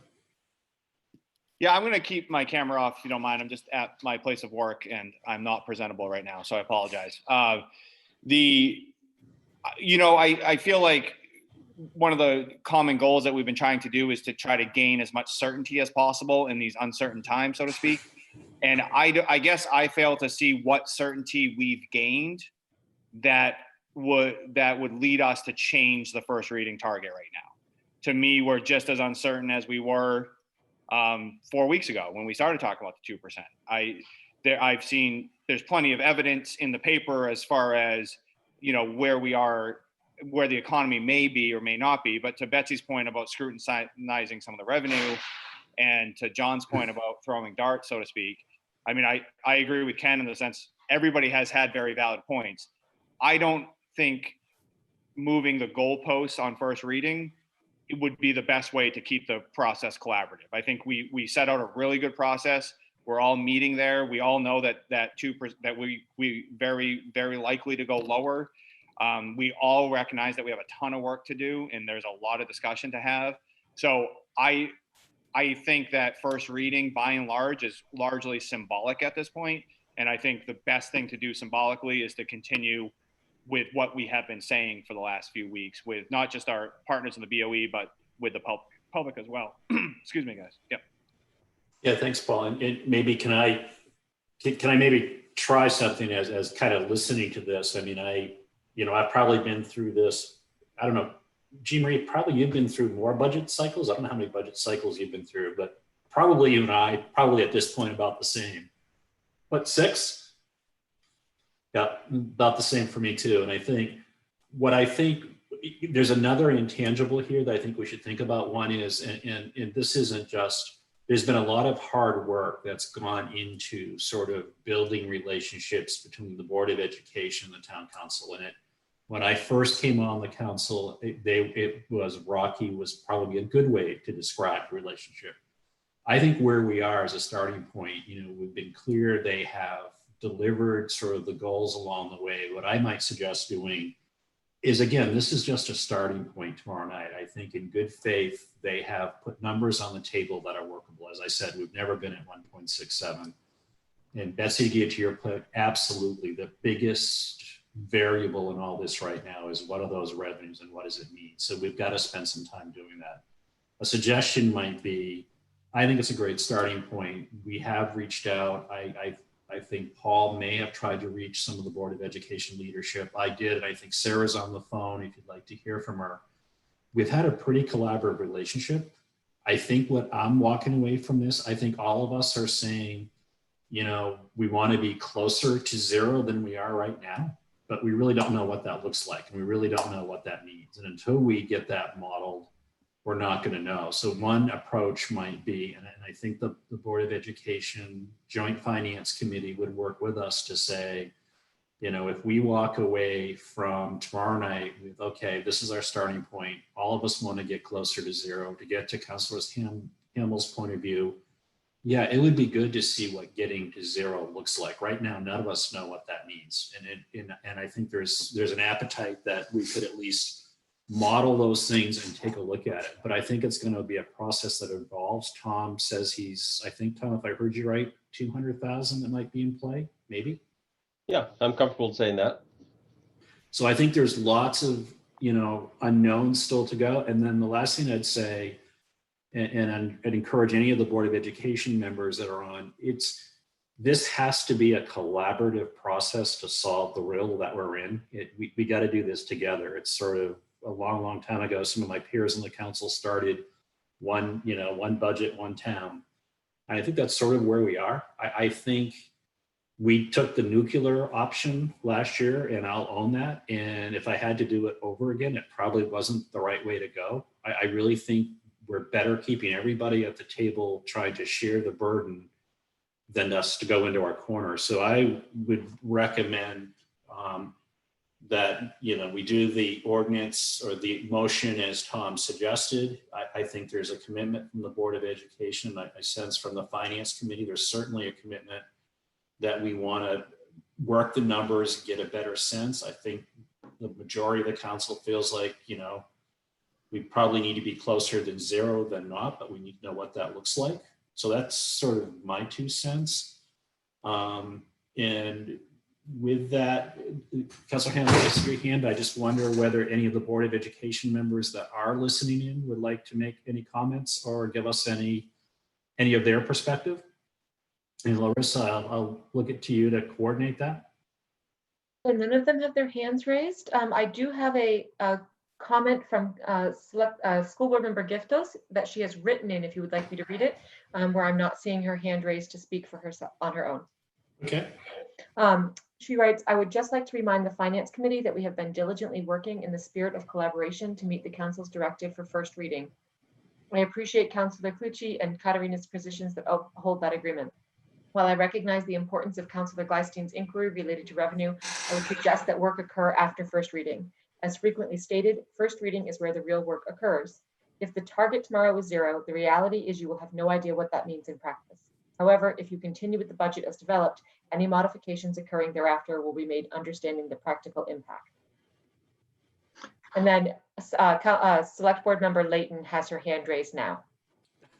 Yeah, I'm going to keep my camera off if you don't mind. I'm just at my place of work and I'm not presentable right now, so I apologize. You know, I feel like one of the common goals that we've been trying to do is to try to gain as much certainty as possible in these uncertain times, so to speak. And I guess I fail to see what certainty we've gained that would lead us to change the first reading target right now. To me, we're just as uncertain as we were 4 weeks ago when we started talking about the 2%. I've seen there's plenty of evidence in the paper as far as, you know, where we are, where the economy may be or may not be. But to Betsy's point about scrutinizing some of the revenue, and to John's point about throwing darts, so to speak, I mean, I agree with Ken in the sense everybody has had very valid points. I don't think moving the goalposts on first reading, it would be the best way to keep the process collaborative. I think we set out a really good process. We're all meeting there. We all know that 2% that we very, very likely to go lower. We all recognize that we have a ton of work to do and there's a lot of discussion to have. So I think that first reading by and large is largely symbolic at this point. And I think the best thing to do symbolically is to continue with what we have been saying for the last few weeks with not just our partners in the BOE, but with the public as well. Excuse me, guys. Yep. Yeah, thanks, Paul. And maybe can I maybe try something as kind of listening to this? I mean, I've probably been through this. I don't know, Jean Marie, probably you've been through more budget cycles. I don't know how many budget cycles you've been through, but probably you and I probably at this point about the same. What, 6? Yeah, about the same for me too. And I think there's another intangible here that I think we should think about. One is, and this isn't just, there's been a lot of hard work that's gone into sort of building relationships between the Board of Education and the Town Council. And when I first came on the council, it was rocky, was probably a good way to describe the relationship. I think where we are as a starting point, you know, we've been clear they have delivered sort of the goals along the way. What I might suggest doing is, again, this is just a starting point tomorrow night. I think in good faith, they have put numbers on the table that are workable. As I said, we've never been at 1.67. And Betsy, to get to your point, absolutely. The biggest variable in all this right now is what are those revenues and what does it mean? So we've got to spend some time doing that. A suggestion might be, I think it's a great starting point. We have reached out. I think Paul may have tried to reach some of the Board of Education leadership. I did, and I think Sarah's on the phone if you'd like to hear from her. We've had a pretty collaborative relationship. I think what I'm walking away from this, I think all of us are saying, you know, we want to be closer to zero than we are right now, but we really don't know what that looks like. And we really don't know what that means. And until we get that modeled, we're not going to know. So one approach might be, and I think the Board of Education Joint Finance Committee would work with us to say, you know, if we walk away from tomorrow night with, okay, this is our starting point. All of us want to get closer to zero. To get to Councilor Hamill's point of view, yeah, it would be good to see what getting to zero looks like. Right now, none of us know what that means. And I think there's an appetite that we could at least model those things and take a look at it. But I think it's going to be a process that evolves. Tom says I think, Tom, if I heard you right, 200,000 that might be in play, maybe? Yeah, I'm comfortable saying that. So I think there's lots of, you know, unknowns still to go. And then the last thing I'd say, and I'd encourage any of the Board of Education members that are on, this has to be a collaborative process to solve the riddle that we're in. We got to do this together. It's sort of a long time ago, some of my peers in the council started one budget, one town. And I think that's sort of where we are. I think we took the nuclear option last year, and I'll own that. And if I had to do it over again, it probably wasn't the right way to go. I really think we're better keeping everybody at the table trying to share the burden than us to go into our corner. So I would recommend that, you know, we do the ordinance or the motion as Tom suggested. I think there's a commitment from the Board of Education. I sense from the Finance Committee, there's certainly a commitment that we want to work the numbers, get a better sense. I think the majority of the council feels like, you know, we probably need to be closer than zero than not, but we need to know what that looks like. So that's sort of my 2 cents. And with that, Councilor Hamel, I see your hand. I just wonder whether any of the Board of Education members that are listening in would like to make any comments or give us any of their perspective. And Larissa, I'll look it to you to coordinate that. So none of them have their hands raised. I do have a comment from School Board Member Giftos that she has written in, if you would like me to read it, where I'm not seeing her hand raised to speak for herself on her own. Okay. She writes, I would just like to remind the Finance Committee that we have been diligently working in the spirit of collaboration to meet the Council's directive for first reading. I appreciate Councilor Clucci and Katarina's positions that uphold that agreement. While I recognize the importance of Councilor Gleistein's inquiry related to revenue, I would suggest that work occur after first reading. As frequently stated, first reading is where the real work occurs. If the target tomorrow is zero, the reality is you will have no idea what that means in practice. However, if you continue with the budget as developed, any modifications occurring thereafter will be made understanding the practical impact. And then Select Board Member Layton has her hand raised now.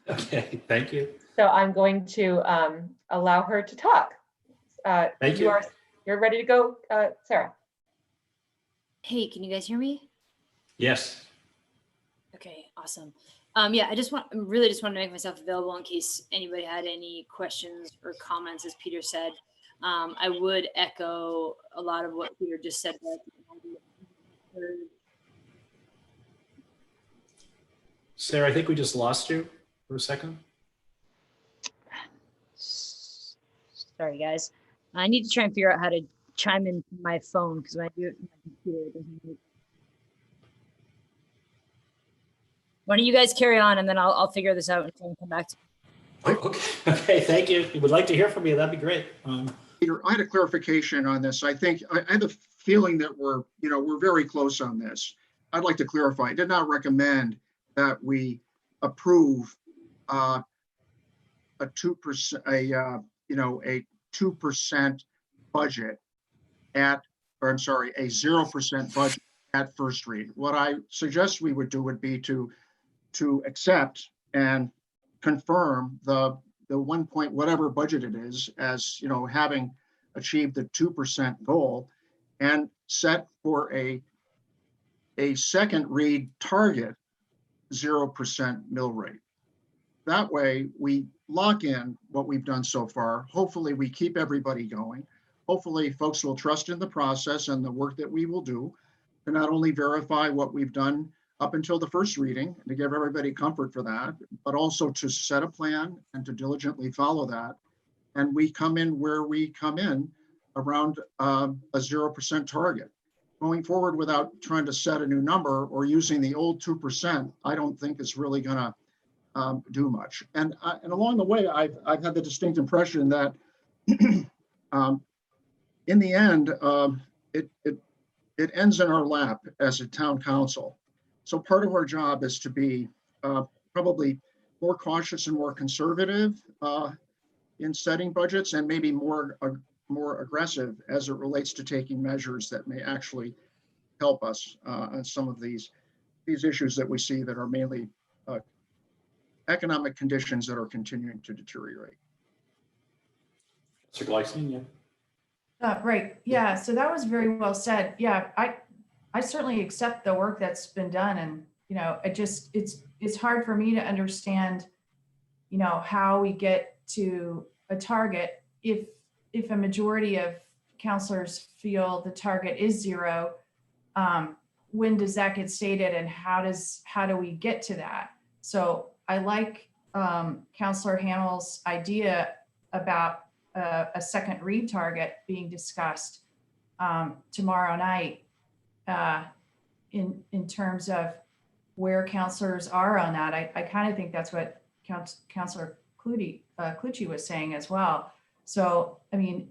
Okay, thank you. So I'm going to allow her to talk. Thank you. You're ready to go, Sarah. Hey, can you guys hear me? Yes. Okay, awesome. Yeah, I really just wanted to make myself available in case anybody had any questions or comments, as Peter said. I would echo a lot of what Peter just said. Sarah, I think we just lost you for a second. Sorry, guys. I need to try and figure out how to chime in my phone, because when I do it from my computer, it doesn't work. Why don't you guys carry on, and then I'll figure this out and come back to you. Okay, thank you. If you would like to hear from you, that'd be great. Peter, I had a clarification on this. I think I have a feeling that we're very close on this. I'd like to clarify. I did not recommend that we approve a 2% a 2% budget a 0% budget at first read. What I suggest we would do would be to accept and confirm the 1 point whatever budget it is as, having achieved the 2% goal, and set for a second read target 0% mill rate. That way we lock in what we've done so far. Hopefully we keep everybody going. Hopefully folks will trust in the process and the work that we will do to not only verify what we've done up until the first reading and to give everybody comfort for that, but also to set a plan and to diligently follow that. And we come in where we come in around a 0% target. Going forward without trying to set a new number or using the old 2%, I don't think is really gonna do much. And along the way, I've had the distinct impression that in the end, it ends in our lap as a town council. So part of our job is to be probably more cautious and more conservative in setting budgets, and maybe more aggressive as it relates to taking measures that may actually help us on some of these issues that we see that are mainly economic conditions that are continuing to deteriorate. Mr. Gleason, yeah. Right. Yeah. So that was very well said. Yeah. I certainly accept the work that's been done, and it's hard for me to understand, how we get to a target if a majority of counselors feel the target is 0. When does that get stated, and how do we get to that? So I like Counselor Hamill's idea about a second read target being discussed tomorrow night in terms of where counselors are on that. I kind of think that's what Counselor Clucci was saying as well. So, I mean,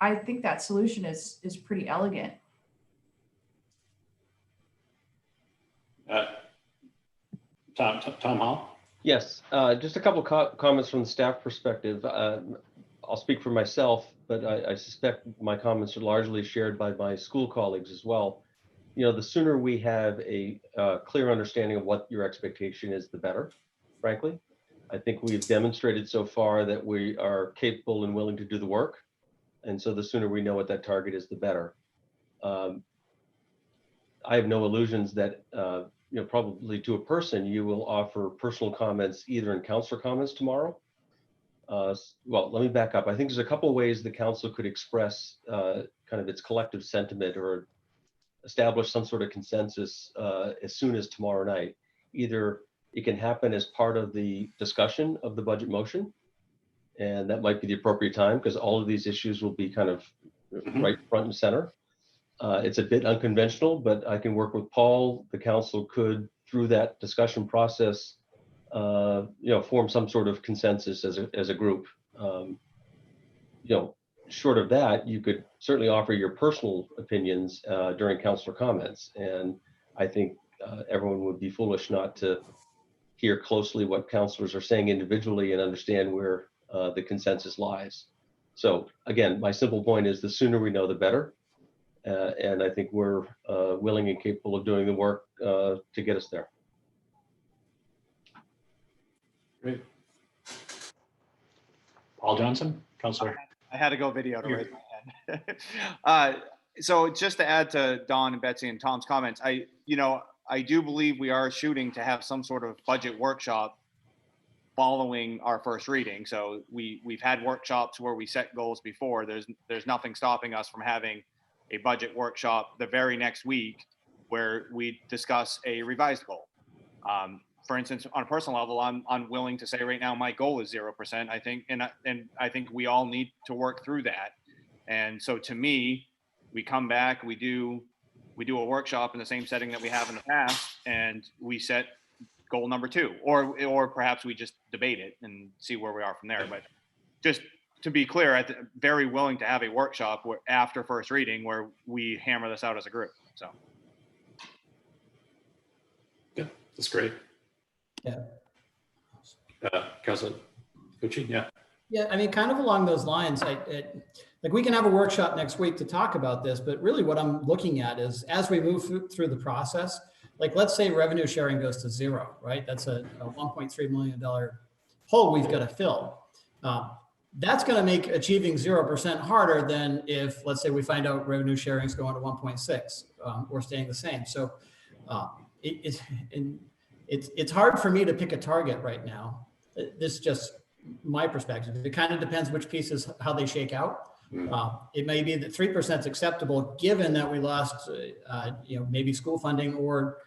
I think that solution is pretty elegant. Tom Hall? Yes, just a couple comments from the staff perspective. I'll speak for myself, but I suspect my comments are largely shared by my school colleagues as well. The sooner we have a clear understanding of what your expectation is, the better, frankly. I think we've demonstrated so far that we are capable and willing to do the work. And so the sooner we know what that target is, the better. I have no illusions that, probably to a person, you will offer personal comments either in counselor comments tomorrow. Well, let me back up. I think there's a couple of ways the council could express kind of its collective sentiment or establish some sort of consensus as soon as tomorrow night. Either it can happen as part of the discussion of the budget motion, and that might be the appropriate time because all of these issues will be kind of right front and center. It's a bit unconventional, but I can work with Paul. The council could, through that discussion process, form some sort of consensus as a group. Short of that, you could certainly offer your personal opinions during councilor comments. And I think everyone would be foolish not to hear closely what councilors are saying individually and understand where the consensus lies. So again, my simple point is the sooner we know, the better. And I think we're willing and capable of doing the work to get us there. Great. Paul Johnson, Councilor. I had to go video to raise my hand. So just to add to Don and Betsy and Tom's comments, I do believe we are shooting to have some sort of budget workshop following our first reading. So we've had workshops where we set goals before. There's nothing stopping us from having a budget workshop the very next week where we discuss a revised goal. For instance, on a personal level, I'm willing to say right now my goal is 0%. I think, and I think we all need to work through that. And so to me, we come back, we do a workshop in the same setting that we have in the past, and we set goal number 2, or perhaps we just debate it and see where we are from there. But just to be clear, I'm very willing to have a workshop after first reading where we hammer this out as a group. So. Yeah, that's great. Yeah. Councilor Pucci, yeah. Yeah, I mean, kind of along those lines, like we can have a workshop next week to talk about this, but really what I'm looking at is as we move through the process, like let's say revenue sharing goes to zero, right? That's a $1.3 million hole we've got to fill. That's going to make achieving 0% harder than if, let's say, we find out revenue sharing is going to 1.6 or staying the same. So it's hard for me to pick a target right now. This is just my perspective. It kind of depends which pieces, how they shake out. It may be that 3% is acceptable, given that we lost, maybe school funding or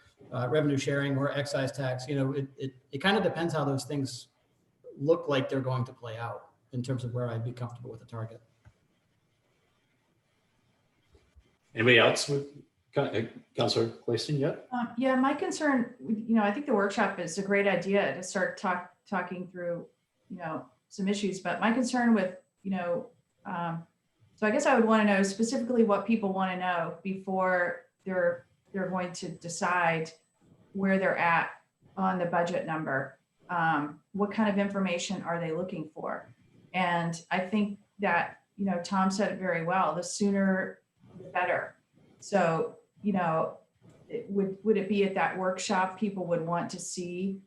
revenue sharing or excise tax. It kind of depends how those things look like they're going to play out in terms of where I'd be comfortable with the target. Anybody else with Councilor Clayton yet? Yeah, my concern, I think the workshop is a great idea to start talking through, some issues, but my concern with, so I guess I would want to know specifically what people want to know before they're going to decide where they're at on the budget number. What kind of information are they looking for? And I think that, Tom said it very well, the sooner the better. So, would it be at that workshop, people would want to see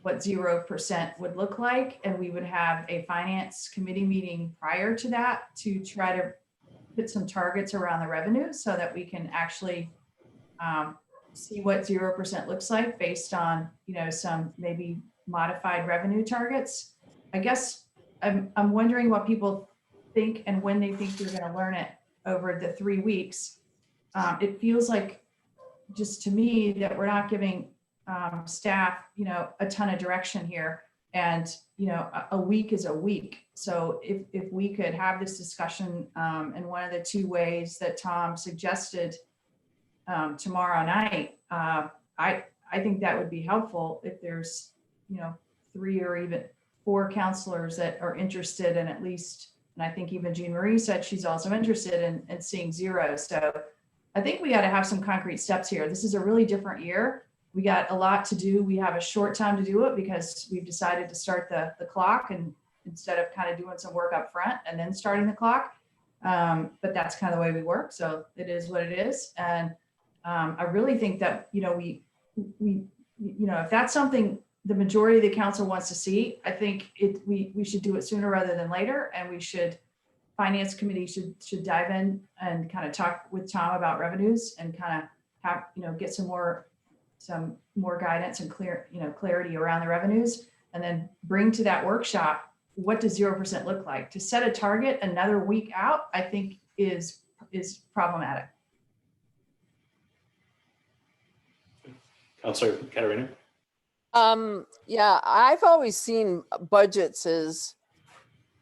what 0% would look like, and we would have a finance committee meeting prior to that to try to put some targets around the revenue so that we can actually see what 0% looks like based on, some maybe modified revenue targets. I guess I'm wondering what people think and when they think they're going to learn it over the 3 weeks. It feels like, just to me, that we're not giving staff, a ton of direction here. And, a week is a week. So if we could have this discussion in one of the 2 ways that Tom suggested tomorrow night, I think that would be helpful if there's, 3 or even 4 counselors that are interested in at least, and I think even Jean Marie said she's also interested in seeing 0. So I think we got to have some concrete steps here. This is a really different year. We got a lot to do. We have a short time to do it because we've decided to start the clock, and instead of kind of doing some work up front and then starting the clock. But that's kind of the way we work. So it is what it is. And I really think that, we if that's something the majority of the council wants to see, I think we should do it sooner rather than later. And finance committee should dive in and kind of talk with Tom about revenues and kind of have, get some more guidance and clarity around the revenues, and then bring to that workshop, what does 0% look like? To set a target another week out, I think is problematic. Councilor Caterina? Yeah, I've always seen budgets as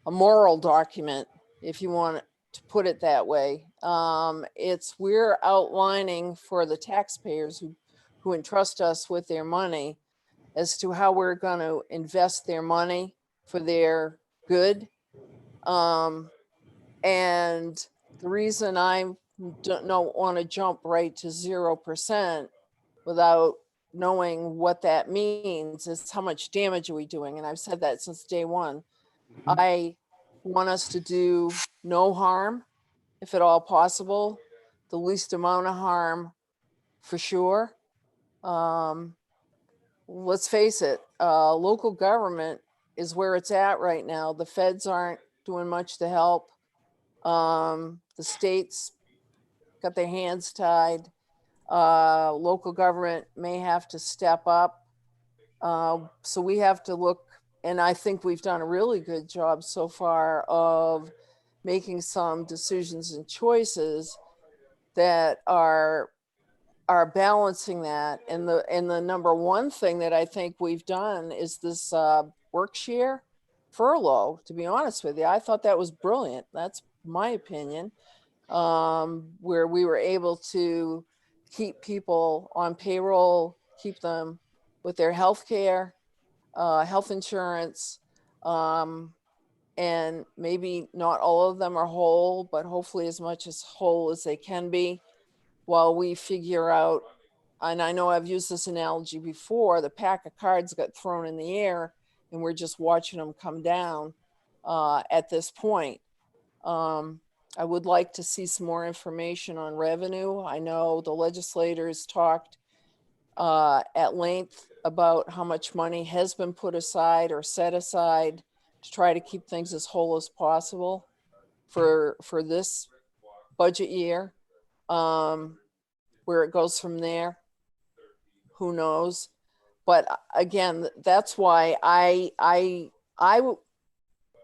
a moral document, if you want to put it that way. We're outlining for the taxpayers who entrust us with their money as to how we're going to invest their money for their good. And the reason I don't want to jump right to 0% without knowing what that means is how much damage are we doing? And I've said that since day one. I want us to do no harm, if at all possible, the least amount of harm for sure. Let's face it, local government is where it's at right now. The feds aren't doing much to help. The states got their hands tied. Local government may have to step up. So we have to look, and I think we've done a really good job so far of making some decisions and choices that are balancing that. And the number one thing that I think we've done is this work share furlough. To be honest with you, I thought that was brilliant. That's my opinion. Where we were able to keep people on payroll, keep them with their health care, health insurance, and maybe not all of them are whole, but hopefully as much as whole as they can be, while we figure out, and I know I've used this analogy before, the pack of cards got thrown in the air and we're just watching them come down. at this point. I would like to see some more information on revenue. I know the legislators talked at length about how much money has been put aside or set aside to try to keep things as whole as possible for this budget year. Where it goes from there, who knows? But again, that's why I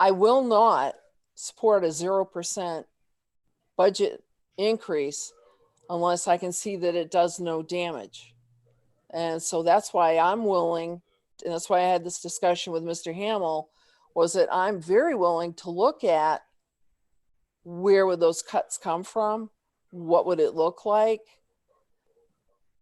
will not support a 0% budget increase unless I can see that it does no damage. And so that's why I'm willing, and that's why I had this discussion with Mr. Hamel, was that I'm very willing to look at where would those cuts come from? What would it look like?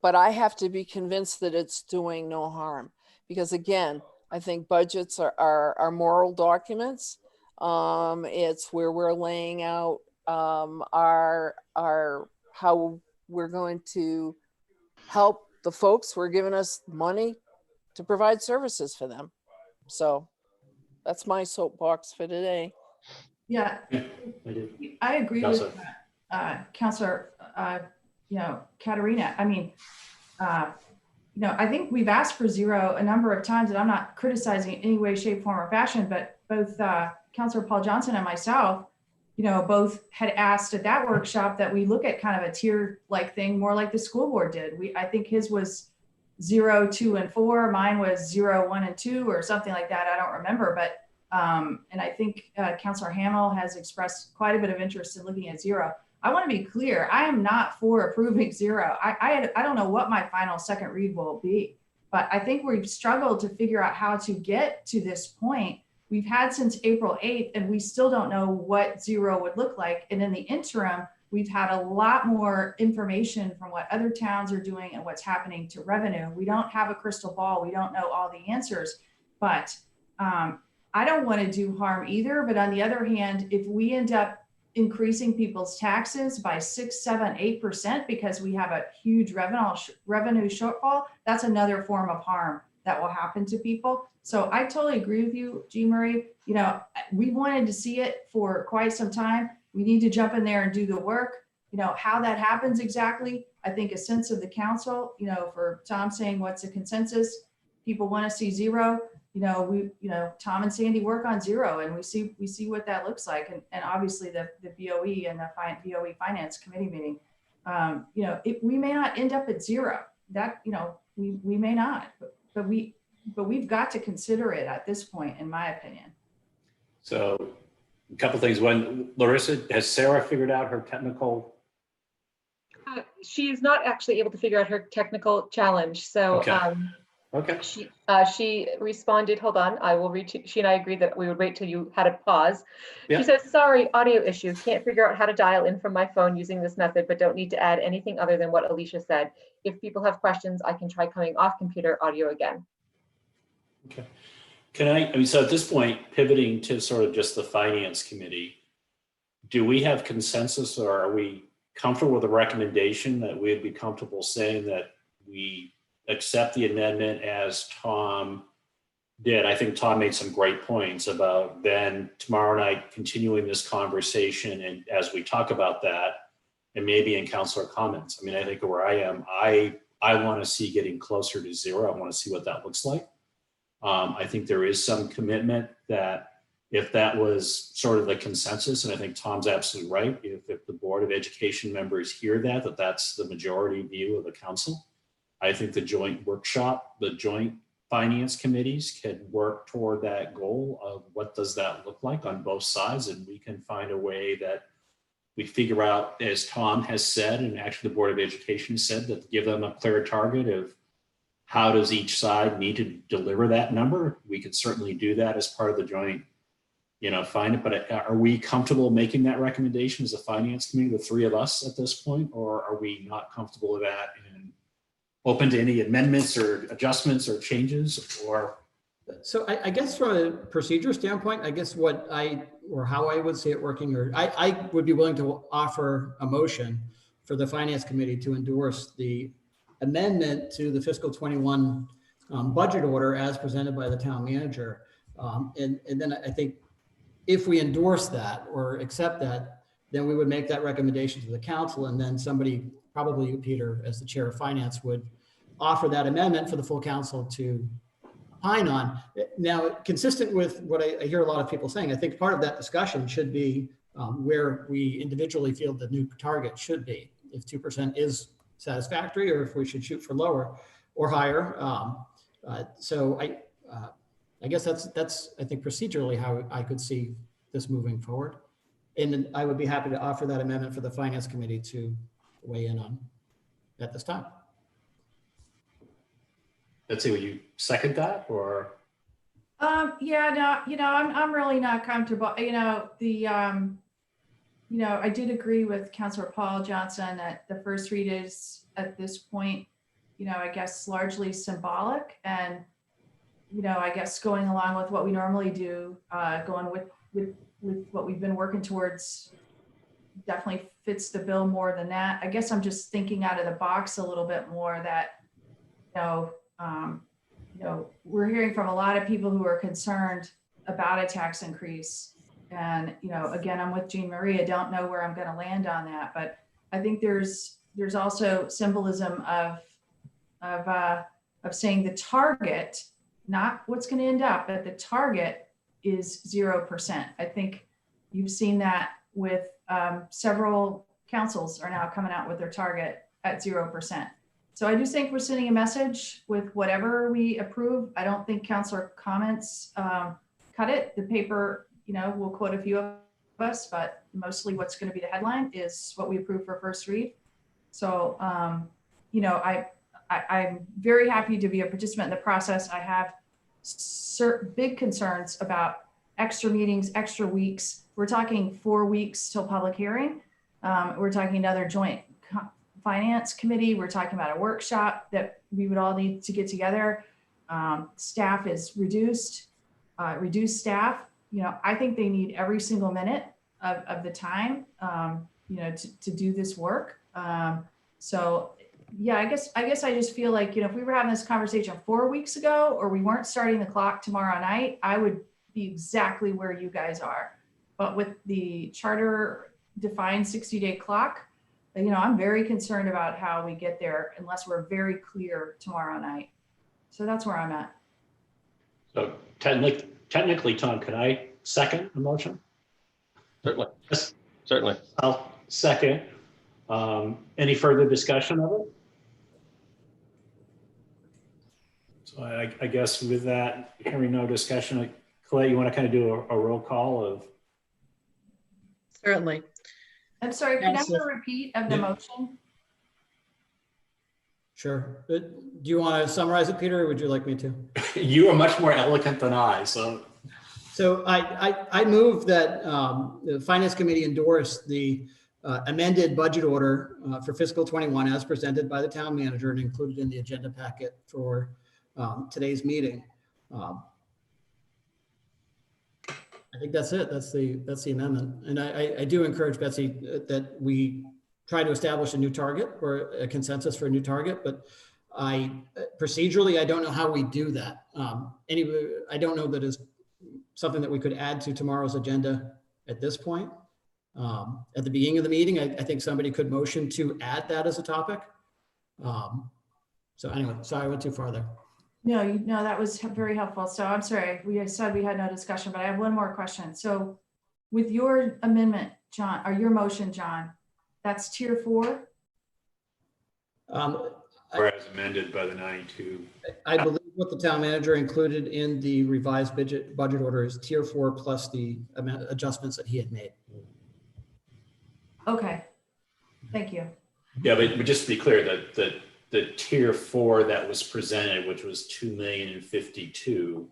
But I have to be convinced that it's doing no harm. Because again, I think budgets are moral documents. It's where we're laying out our how we're going to help the folks who are giving us money to provide services for them. So that's my soapbox for today. Yeah, Yeah, I do. I agree Councilor. with Councilor, Katarina. I mean, I think we've asked for 0 a number of times, and I'm not criticizing in any way, shape, form, or fashion, but both Councilor Paul Johnson and myself, both had asked at that workshop that we look at kind of a tier-like thing, more like the school board did. I think his was 0, 2, and 4. Mine was 0, 1, and 2, or something like that. I don't remember, but and I think Councilor Hamel has expressed quite a bit of interest in looking at 0. I want to be clear. I am not for approving 0. I don't know what my final second read will be, but I think we've struggled to figure out how to get to this point. We've had since April 8th, and we still don't know what 0 would look like. And in the interim, we've had a lot more information from what other towns are doing and what's happening to revenue. We don't have a crystal ball. We don't know all the answers, but I don't want to do harm either. But on the other hand, if we end up increasing people's taxes by 6, 7, 8% because we have a huge revenue shortfall, that's another form of harm that will happen to people. So I totally agree with you, Jean Marie. We wanted to see it for quite some time. We need to jump in there and do the work. How that happens exactly, I think a sense of the council, for Tom saying what's the consensus, people want to see 0. Tom and Sandy work on 0, and we see what that looks like. And obviously the BOE and the BOE Finance Committee meeting, we may not end up at 0. That, we may not, but we've got to consider it at this point, in my opinion. So a couple things. One, Larissa, has Sarah figured out her technical? She is not actually able to figure out her technical challenge. So Okay. Okay. she responded, hold on, I will read you. She and I agreed that we would wait till you had a pause. Yeah. She says, sorry, audio issue. Can't figure out how to dial in from my phone using this method, but don't need to add anything other than what Alicia said. If people have questions, I can try coming off computer audio again. Okay. So at this point, pivoting to sort of just the Finance Committee, do we have consensus, or are we comfortable with the recommendation that we'd be comfortable saying that we accept the amendment as Tom did? I think Tom made some great points about then tomorrow night continuing this conversation, and as we talk about that, and maybe in councilor comments. I mean, I think where I am, I want to see getting closer to 0. I want to see what that looks like. I think there is some commitment that if that was sort of the consensus, and I think Tom's absolutely right, if the Board of Education members hear that that's the majority view of the council, I think the joint workshop, the joint finance committees can work toward that goal of what does that look like on both sides, and we can find a way that we figure out, as Tom has said, and actually the Board of Education said, that give them a clear target of how does each side need to deliver that number. We could certainly do that as part of the joint, find it. But are we comfortable making that recommendation as a finance committee, the 3 of us at this point, or are we not comfortable with that and open to any amendments or adjustments or changes? Or So I guess from a procedure standpoint, I guess how I would see it working, or I would be willing to offer a motion for the Finance Committee to endorse the amendment to the fiscal 21 budget order as presented by the town manager. And then I think if we endorse that or accept that, then we would make that recommendation to the council, and then somebody, probably you, Peter, as the chair of finance, would offer that amendment for the full council to opine on. Now, consistent with what I hear a lot of people saying, I think part of that discussion should be where we individually feel the new target should be. If 2% is satisfactory, or if we should shoot for lower or higher. So I guess that's I think procedurally how I could see this moving forward. And I would be happy to offer that amendment for the finance committee to weigh in on at this time. Let's see, will you second that or? Yeah, no, I'm really not comfortable, I did agree with Councilor Paul Johnson that the first read is at this point, I guess largely symbolic, and, I guess going along with what we normally do, going with what we've been working towards definitely fits the bill more than that. I guess I'm just thinking out of the box a little bit more that, we're hearing from a lot of people who are concerned about a tax increase. And, again, I'm with Jean Marie. I don't know where I'm going to land on that, but I think there's also symbolism of saying the target, not what's going to end up, but the target is 0%. I think you've seen that with several councils are now coming out with their target at 0%. So I do think we're sending a message with whatever we approve. I don't think councilor comments cut it. The paper, we'll quote a few of us, but mostly what's going to be the headline is what we approve for first read. So, I'm very happy to be a participant in the process. I have certain big concerns about extra meetings, extra weeks. We're talking 4 weeks till public hearing. We're talking another joint finance committee. We're talking about a workshop that we would all need to get together. Staff is reduced staff. I think they need every single minute of the time, to do this work. So yeah, I guess I just feel like, if we were having this conversation 4 weeks ago, or we weren't starting the clock tomorrow night, I would be exactly where you guys are. But with the charter defined 60-day clock, I'm very concerned about how we get there unless we're very clear tomorrow night. So that's where I'm at. So technically, Tom, could I second the motion? Certainly. Yes. Certainly. I'll second. Any further discussion of it? So I guess with that, hearing no discussion, Clay, you want to kind of do a roll call of? Certainly. I'm sorry, can I have Councilor- a repeat of the motion? Sure. Do you want to summarize it, Peter, or would you like me to? You are much more eloquent than I, so. So I move that the Finance Committee endorse the amended budget order for fiscal 21 as presented by the town manager and included in the agenda packet for today's meeting. I think that's it. That's the amendment. And I do encourage Betsy that we try to establish a new target or a consensus for a new target, but procedurally, I don't know how we do that. I don't know that is something that we could add to tomorrow's agenda at this point. At the beginning of the meeting, I think somebody could motion to add that as a topic. So anyway, sorry, I went too far there. No, that was very helpful. So I'm sorry, we said we had no discussion, but I have one more question. So with your amendment, John, or your motion, John, that's tier 4? Whereas amended by the 92. I believe what the town manager included in the revised budget order is tier 4 plus the adjustments that he had made. Okay, thank you. Yeah, but just to be clear, that the tier 4 that was presented, which was 2,052,000,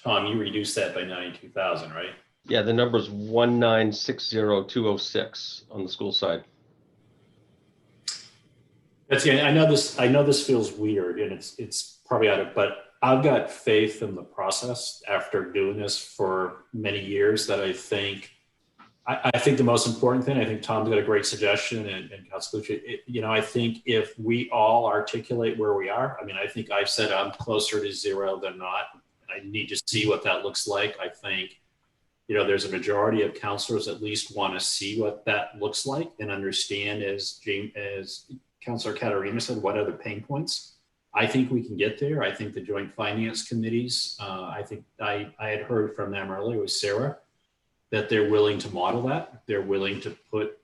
Tom, you reduced that by 92,000, right? Yeah, the number is 1960206 on the school side. That's, yeah, I know this feels weird and it's probably out of, but I've got faith in the process after doing this for many years that I think the most important thing, I think Tom's got a great suggestion and Councilor Clucci, I think if we all articulate where we are, I think I've said I'm closer to 0 than not. I need to see what that looks like. I think there's a majority of counselors at least want to see what that looks like and understand, as Councilor Katarina said, what are the pain points. I think we can get there. I think the joint finance committees, I think I had heard from them earlier with Sarah, that they're willing to model that. They're willing to put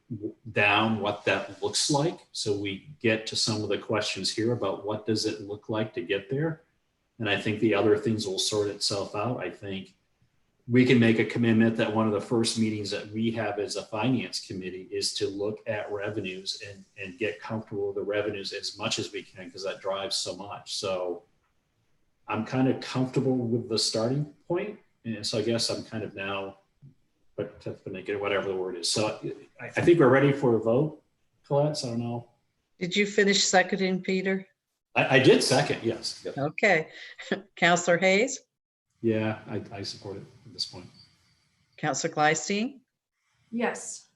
down what that looks like. So we get to some of the questions here about what does it look like to get there. And I think the other things will sort itself out. I think we can make a commitment that one of the first meetings that we have as a finance committee is to look at revenues and get comfortable with the revenues as much as we can, because that drives so much. So I'm kind of comfortable with the starting point. And so I guess I'm kind of now, but to make it whatever the word is. So I think we're ready for a vote, Colette. So I don't know. Did you finish seconding, Peter? I did second, yes. Yep. Okay. Counselor Hayes, Yeah, I support it at this point. Counselor Glystein, Yes.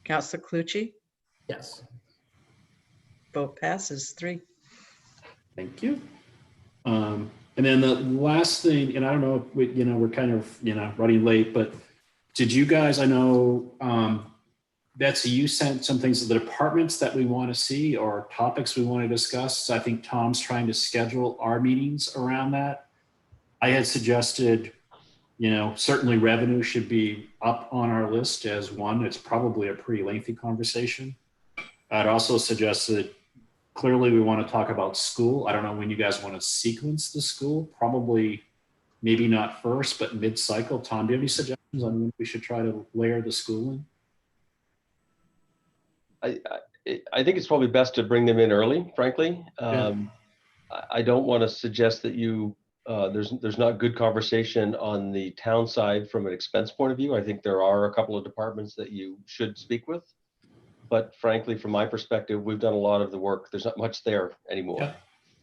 Counselor Clucci, Yes. vote passes 3. Thank you. And then the last thing, and I don't know if we're kind of, running late, but did you guys, I know, Betsy, you sent some things to the departments that we want to see or topics we want to discuss. So I think Tom's trying to schedule our meetings around that. I had suggested, certainly revenue should be up on our list as one. It's probably a pretty lengthy conversation. I'd also suggested, clearly we want to talk about school. I don't know when you guys want to sequence the school, probably maybe not first, but mid-cycle. Tom, do you have any suggestions on when we should try to layer the school in? I think it's probably best to bring them in early, frankly. I don't want to suggest that there's not good conversation on the town side from an expense point of view. I think there are a couple of departments that you should speak with. But frankly, from my perspective, we've done a lot of the work. There's not much there anymore. Yeah.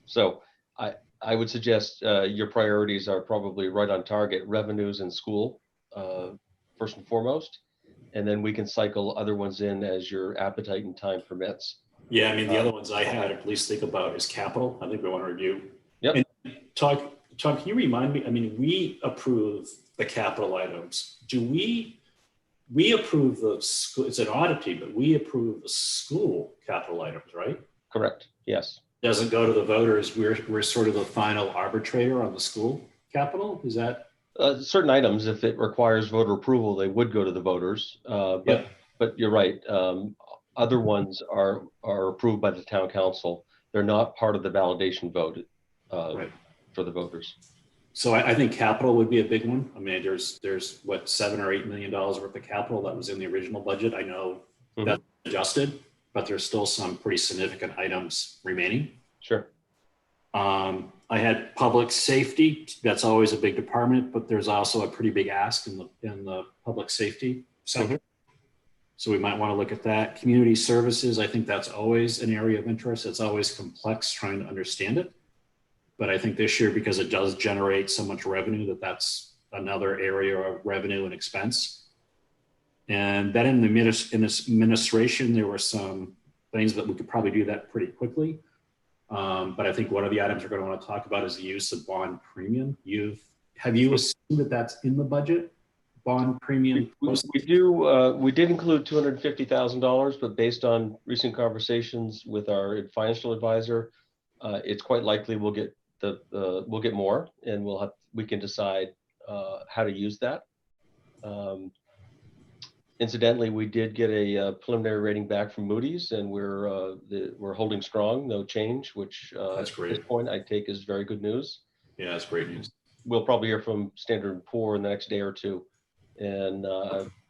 So I would suggest your priorities are probably right on target: revenues and school, first and foremost. And then we can cycle other ones in as your appetite and time permits. Yeah, I mean, the other ones I had at least think about is capital. I think we want to review. Yep. And Tom, can you remind me, I mean, we approve the capital items. Do we approve the school, it's an oddity, but we approve the school capital items, right? Correct, yes. Doesn't go to the voters. We're sort of the final arbitrator on the school capital. Is that? Certain items, if it requires voter approval, they would go to the voters. But you're right. Other ones are approved by the town council. They're not part of the validation vote for the voters. So I think capital would be a big one. I mean, there's what, $7 or $8 million worth of capital that was in the original budget. I know that's adjusted, but there's still some pretty significant items remaining. Sure. I had public safety. That's always a big department, but there's also a pretty big ask in the public safety sector. So we might want to look at that. Community services, I think that's always an area of interest. It's always complex trying to understand it. But I think this year, because it does generate so much revenue, that's another area of revenue and expense. And then in the administration, there were some things that we could probably do that pretty quickly. But I think one of the items we're going to want to talk about is the use of bond premium. Have you assumed that that's in the budget? Bond premium? We do. We did include $250,000, but based on recent conversations with our financial advisor, it's quite likely we'll get more, and we can decide how to use that. Incidentally, we did get a preliminary rating back from Moody's, and we're holding strong, no change, which that's great. At this point I take as very good news. Yeah, that's great news. We'll probably hear from Standard & Poor's in the next day or two. And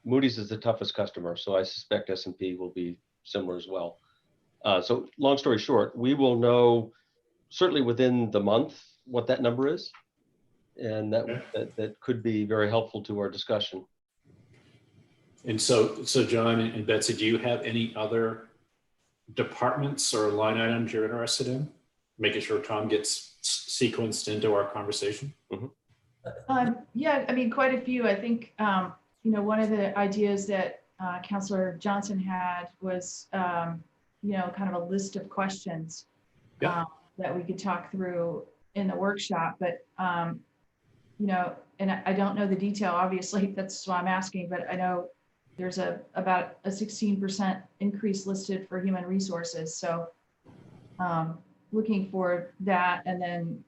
Moody's is the toughest customer, so I suspect S&P will be similar as well. So long story short, we will know certainly within the month what that number is, and that could be very helpful to our discussion. And so John and Betsy, do you have any other departments or line items you're interested in? Making sure Tom gets sequenced into our conversation? Yeah, I mean, quite a few. I think, one of the ideas that Councillor Johnson had was, kind of a list of questions that we could talk through in the workshop. But, you know, and I don't know the detail, obviously, that's why I'm asking, but I know there's about a 16% increase listed for human resources. So looking for that. And then,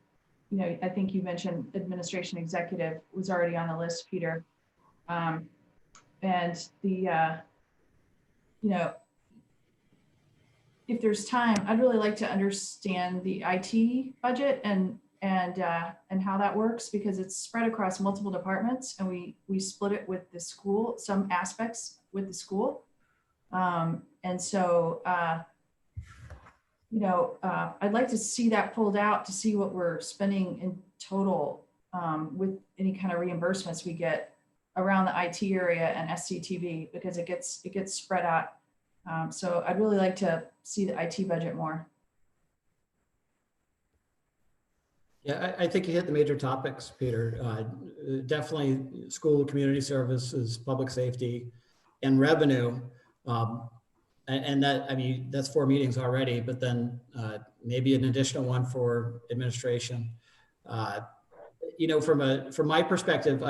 you know, I think you mentioned administration executive was already on the list, Peter. And the, you know, if there's time, I'd really like to understand the IT budget and how that works, because it's spread across multiple departments, and we split it with the school, some aspects with the school. And so, you know, I'd like to see that pulled out to see what we're spending in total with any kind of reimbursements we get around the IT area and SCTV, because it gets spread out. So I'd really like to see the IT budget more. Yeah, I think you hit the major topics, Peter. Definitely school, community services, public safety, and revenue. And that, I mean, that's 4 meetings already, but then maybe an additional one for administration. You know, from my perspective,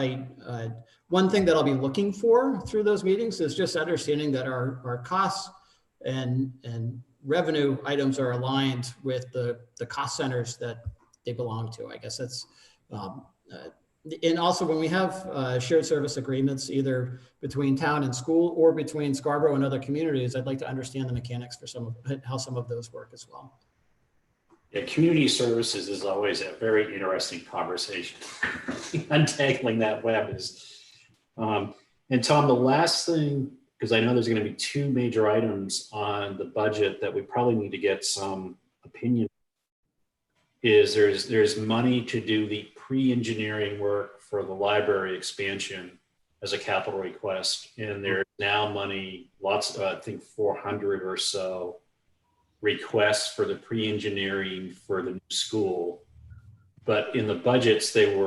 one thing that I'll be looking for through those meetings is just understanding that our costs and revenue items are aligned with the cost centers that they belong to. I guess that's, and also when we have shared service agreements, either between town and school or between Scarborough and other communities, I'd like to understand the mechanics for how some of those work as well. Yeah, community services is always a very interesting conversation. Untangling that web is, and Tom, the last thing, because I know there's going to be 2 major items on the budget that we probably need to get some opinion, is there's money to do the pre-engineering work for the library expansion as a capital request, and there's now money, lots of, I think 400 or so requests for the pre-engineering for the new school. But in the budgets, they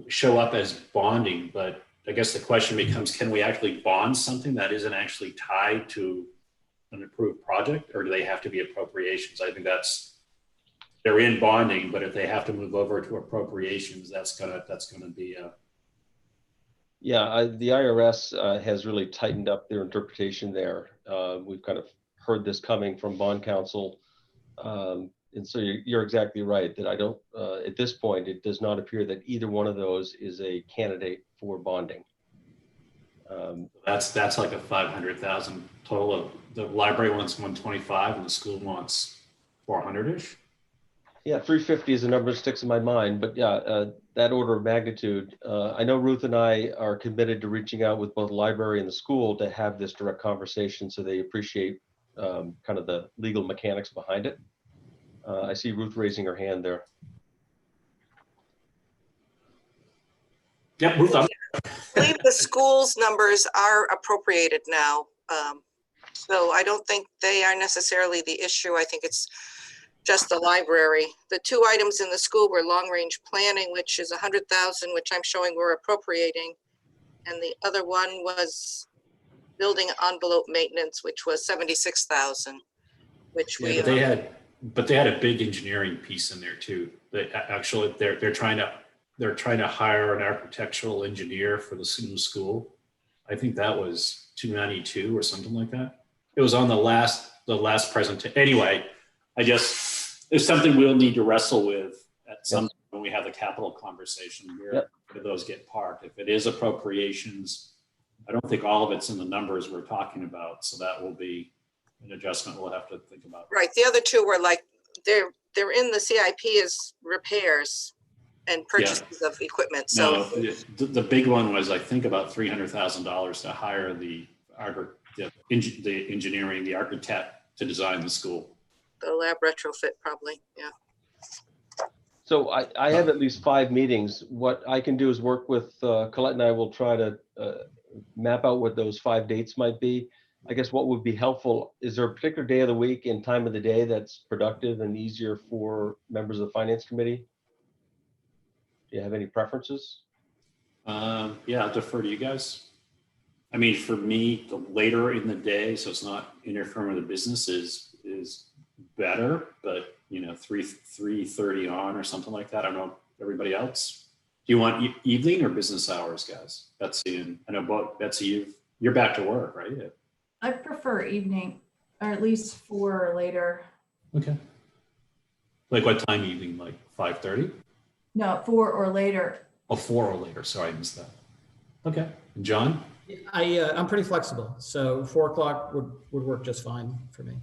show up as bonding, but I guess the question becomes, can we actually bond something that isn't actually tied to an approved project, or do they have to be appropriations? I think they're in bonding, but if they have to move over to appropriations, that's gonna be a. Yeah, the IRS has really tightened up their interpretation there. We've kind of heard this coming from bond counsel. And so you're exactly right that I don't, at this point, it does not appear that either one of those is a candidate for bonding. That's like a 500,000 total. Of the library wants 125 and the school wants 400-ish. Yeah, 350 is a number that sticks in my mind, but yeah, that order of magnitude. I know Ruth and I are committed to reaching out with both the library and the school to have this direct conversation so they appreciate kind of the legal mechanics behind it. I see Ruth raising her hand there. Yeah, Ruth, I believe the school's numbers are appropriated now. So I don't think they are necessarily the issue. I think it's just the library. The 2 items in the school were long-range planning, which is 100,000, which I'm showing we're appropriating. And the other one was building envelope maintenance, which was 76,000, which we but they had a big engineering piece in there too. They actually they're trying to hire an architectural engineer for the new school. I think that was 292 or something like that. It was on the last presentation. Anyway, it's something we'll need to wrestle with at some point when we have the capital conversation. Where do those get parked? If it is appropriations, I don't think all of it's in the numbers we're talking about. So that will be an adjustment we'll have to think about. Right. The other 2 were like, they're in the CIP as repairs and purchases of equipment. So no, the big one was, I think, about $300,000 to hire the engineering, the architect to design the school. The lab retrofit probably, yeah. So I have at least 5 meetings. What I can do is work with Colette, and I will try to map out what those 5 dates might be. I guess what would be helpful, is there a particular day of the week and time of the day that's productive and easier for members of the finance committee? Do you have any preferences? Yeah, I'll defer to you guys. I mean, for me, the later in the day, so it's not interfering with the business, is better, but you know, 3:30 on or something like that. I don't know everybody else. Do you want evening or business hours, guys? Betsy and I know both. Betsy, you're back to work, right? Yeah. I prefer evening, or at least 4 or later. Okay. Like what time evening? Like 5:30? No, 4 or later. Oh, 4 or later. Sorry, I missed that. Okay. And John? I'm pretty flexible, so 4 o'clock would work just fine for me.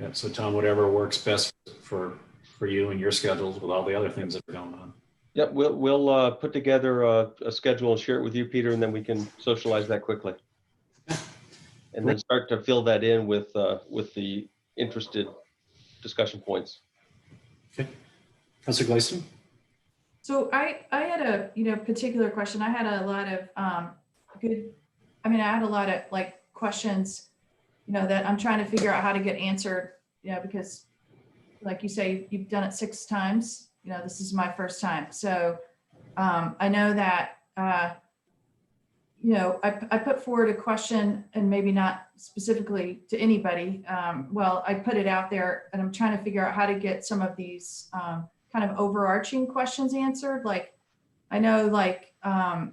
Yeah. So Tom, whatever works best for you and your schedules with all the other things that are going on. Yep, we'll put together a schedule and share it with you, Peter, and then we can socialize that quickly. And then start to fill that in with the interested discussion points. Okay. Councilor Gleason? So I had a particular question. I had a lot of I had a lot of like questions, that I'm trying to figure out how to get answered, because like you say, you've done it 6 times. This is my first time. So I know that, I put forward a question, and maybe not specifically to anybody. Well, I put it out there, and I'm trying to figure out how to get some of these kind of overarching questions answered. Like, I know, I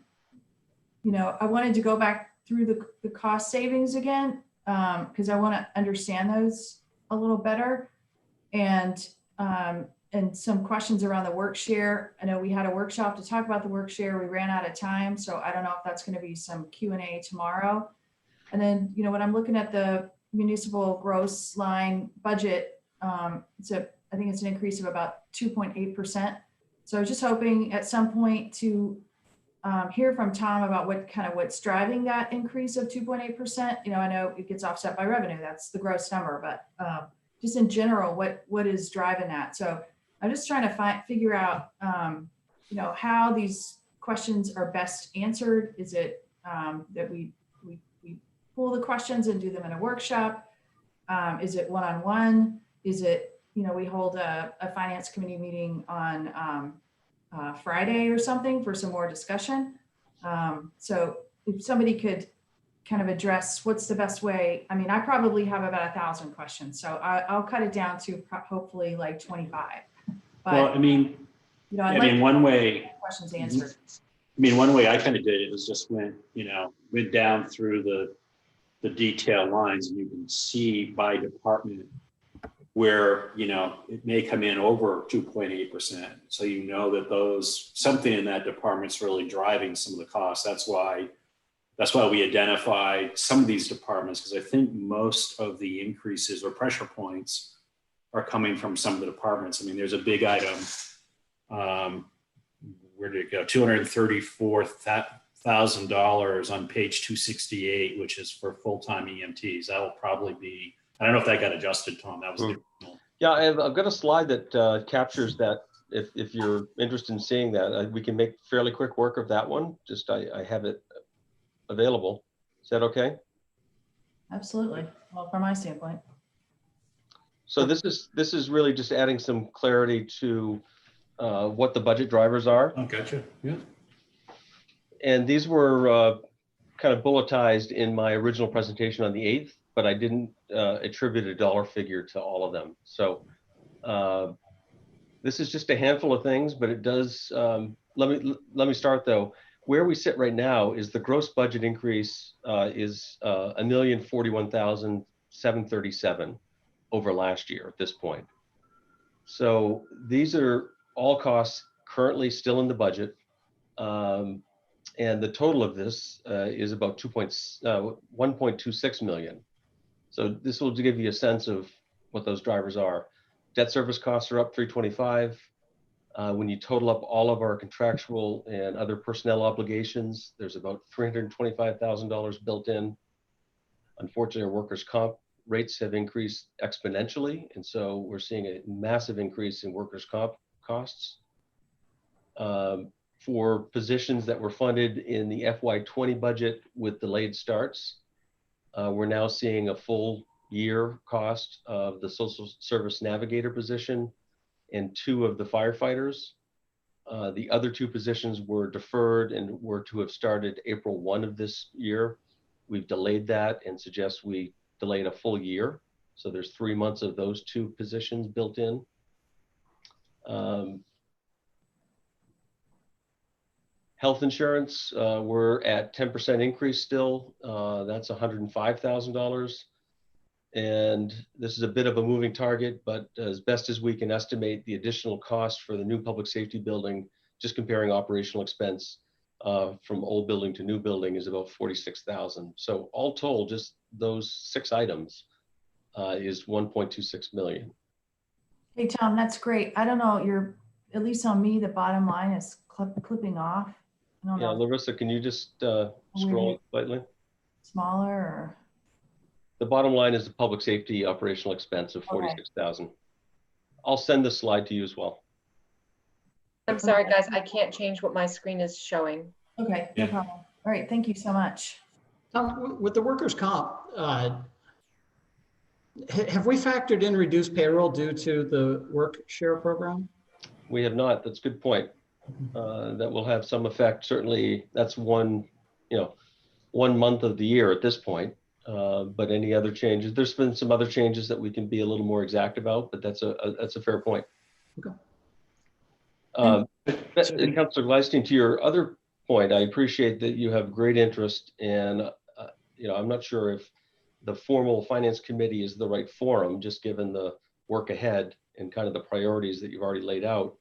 wanted to go back through the cost savings again, because I want to understand those a little better. And some questions around the work share. I know we had a workshop to talk about the work share. We ran out of time, so I don't know if that's going to be some Q&A tomorrow. And then, when I'm looking at the municipal gross line budget, I think it's an increase of about 2.8%. So I was just hoping at some point to hear from Tom about what's driving that increase of 2.8%. I know it gets offset by revenue. That's the gross number, but just in general, what is driving that? So I'm just trying to figure out, how these questions are best answered. Is it that we pull the questions and do them in a workshop? Is it one-on-one? Is it, we hold a finance committee meeting on Friday or something for some more discussion? So if somebody could kind of address what's the best way. I probably have about 1,000 questions, so I'll cut it down to hopefully like 25. But, well, one way questions answered. One way I kind of did it was just went down through the detail lines, and you can see by department where, it may come in over 2.8%. So that something in that department's really driving some of the costs. That's why we identify some of these departments, because I think most of the increases or pressure points are coming from some of the departments. There's a big item, where did it go? $234,000 on page 268, which is for full-time EMTs. That will probably be, I don't know if that got adjusted, Tom. That was the original. Yeah, I've got a slide that captures that. If you're interested in seeing that, we can make fairly quick work of that one. Just I have it available. Is that okay? Absolutely. Well, from my standpoint. So this is really just adding some clarity to what the budget drivers are. Oh, gotcha. Yeah. And these were kind of bulletized in my original presentation on the 8th, but I didn't attribute a dollar figure to all of them. So this is just a handful of things, but it does. Let me start though. Where we sit right now is the gross budget increase is $1,041,737 over last year at this point. So these are all costs currently still in the budget. And the total of this is about 1.26 million. So this will give you a sense of what those drivers are. Debt service costs are up 325. When you total up all of our contractual and other personnel obligations, there's about $325,000 built in. Unfortunately, our workers' comp rates have increased exponentially, and so we're seeing a massive increase in workers' comp costs. For positions that were funded in the FY20 budget with delayed starts, we're now seeing a full year cost of the social service navigator position and 2 of the firefighters. The other 2 positions were deferred and were to have started April 1 of this year. We've delayed that and suggest we delay it a full year. So there's 3 months of those 2 positions built in. Health insurance, we're at 10% increase still. That's $105,000. And this is a bit of a moving target, but as best as we can estimate, the additional cost for the new public safety building, just comparing operational expense from old building to new building, is about $46,000. So all told, just those 6 items is $1.26 million. Hey, Tom, that's great. I don't know, you're, at least on me, the bottom line is clipping off. I don't Yeah, know, Larissa, can you just scroll it slightly? smaller or, The bottom line is the public safety operational expense of Okay. 46,000. I'll send this slide to you as well. I'm sorry, guys, I can't change what my screen is showing. okay, no Yeah. problem. All right, thank you so much. Tom, with the workers' comp, have we factored in reduced payroll due to the work share program? We have not. That's a good point. That will have some effect. Certainly, that's one month of the year at this point. But any other changes? There's been some other changes that we can be a little more exact about, but that's a fair point. Okay. And Councilor Gleisteen, to your other point, I appreciate that you have great interest, and I'm not sure if the formal finance committee is the right forum, just given the work ahead and kind of the priorities that you've already laid out.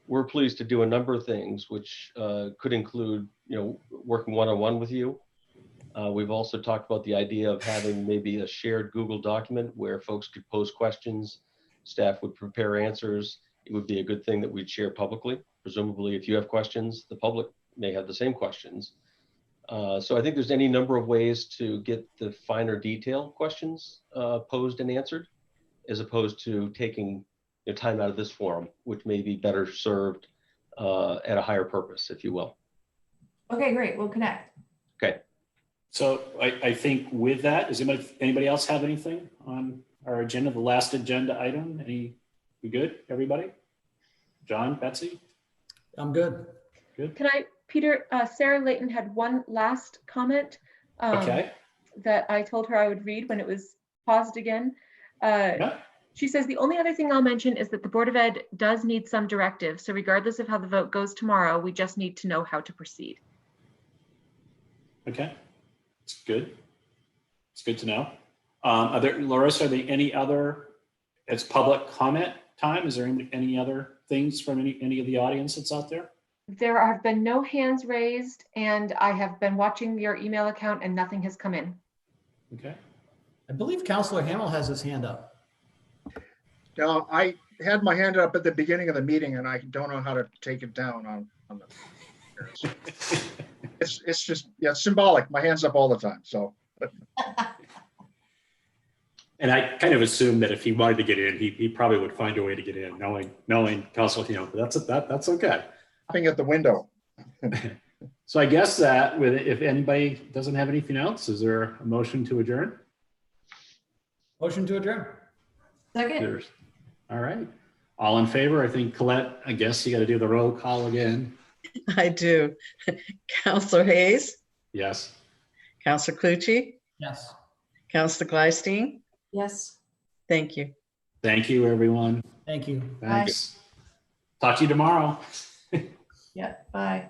We're pleased to do a number of things, which could include, working one-on-one with you. We've also talked about the idea of having maybe a shared Google document where folks could pose questions, staff would prepare answers. It would be a good thing that we'd share publicly. Presumably, if you have questions, the public may have the same questions. So I think there's any number of ways to get the finer detail questions posed and answered, as opposed to taking time out of this forum, which may be better served at a higher purpose, if you will. Okay, great, we'll connect. Okay. So I think with that, does anybody else have anything on our agenda, the last agenda item? We good, everybody? John, Betsy? I'm good. Good. Can I, Peter, Sarah Layton had one last comment Okay. that I told her I would read when it was paused again. Yeah. She says, the only other thing I'll mention is that the Board of Ed does need some directive. So regardless of how the vote goes tomorrow, we just need to know how to proceed. Okay. It's good. It's good to know. Larissa, are there any other, it's public comment time. Is there any other things from any of the audience that's out there? There have been no hands raised, and I have been watching your email account and nothing has come in. Okay. I believe Councilor Hamel has his hand up. Now, I had my hand up at the beginning of the meeting and I don't know how to take it down on the. It's just, yeah, it's symbolic. My hand's up all the time, so. And I kind of assumed that if he wanted to get in, he probably would find a way to get in, knowing Council, that's okay. Looking at the window. So I guess that if anybody doesn't have anything else, is there a motion to adjourn? Motion to adjourn. Second, All right. All in favor? I think Colette, I guess you got to do the roll call again. I do. Counselor Hayes, Yes. Counselor Clucci, Yes. Counselor Gleisteen. yes. Thank you. Thank you, everyone. Thank you. Thanks. Talk to you tomorrow. Yeah, bye.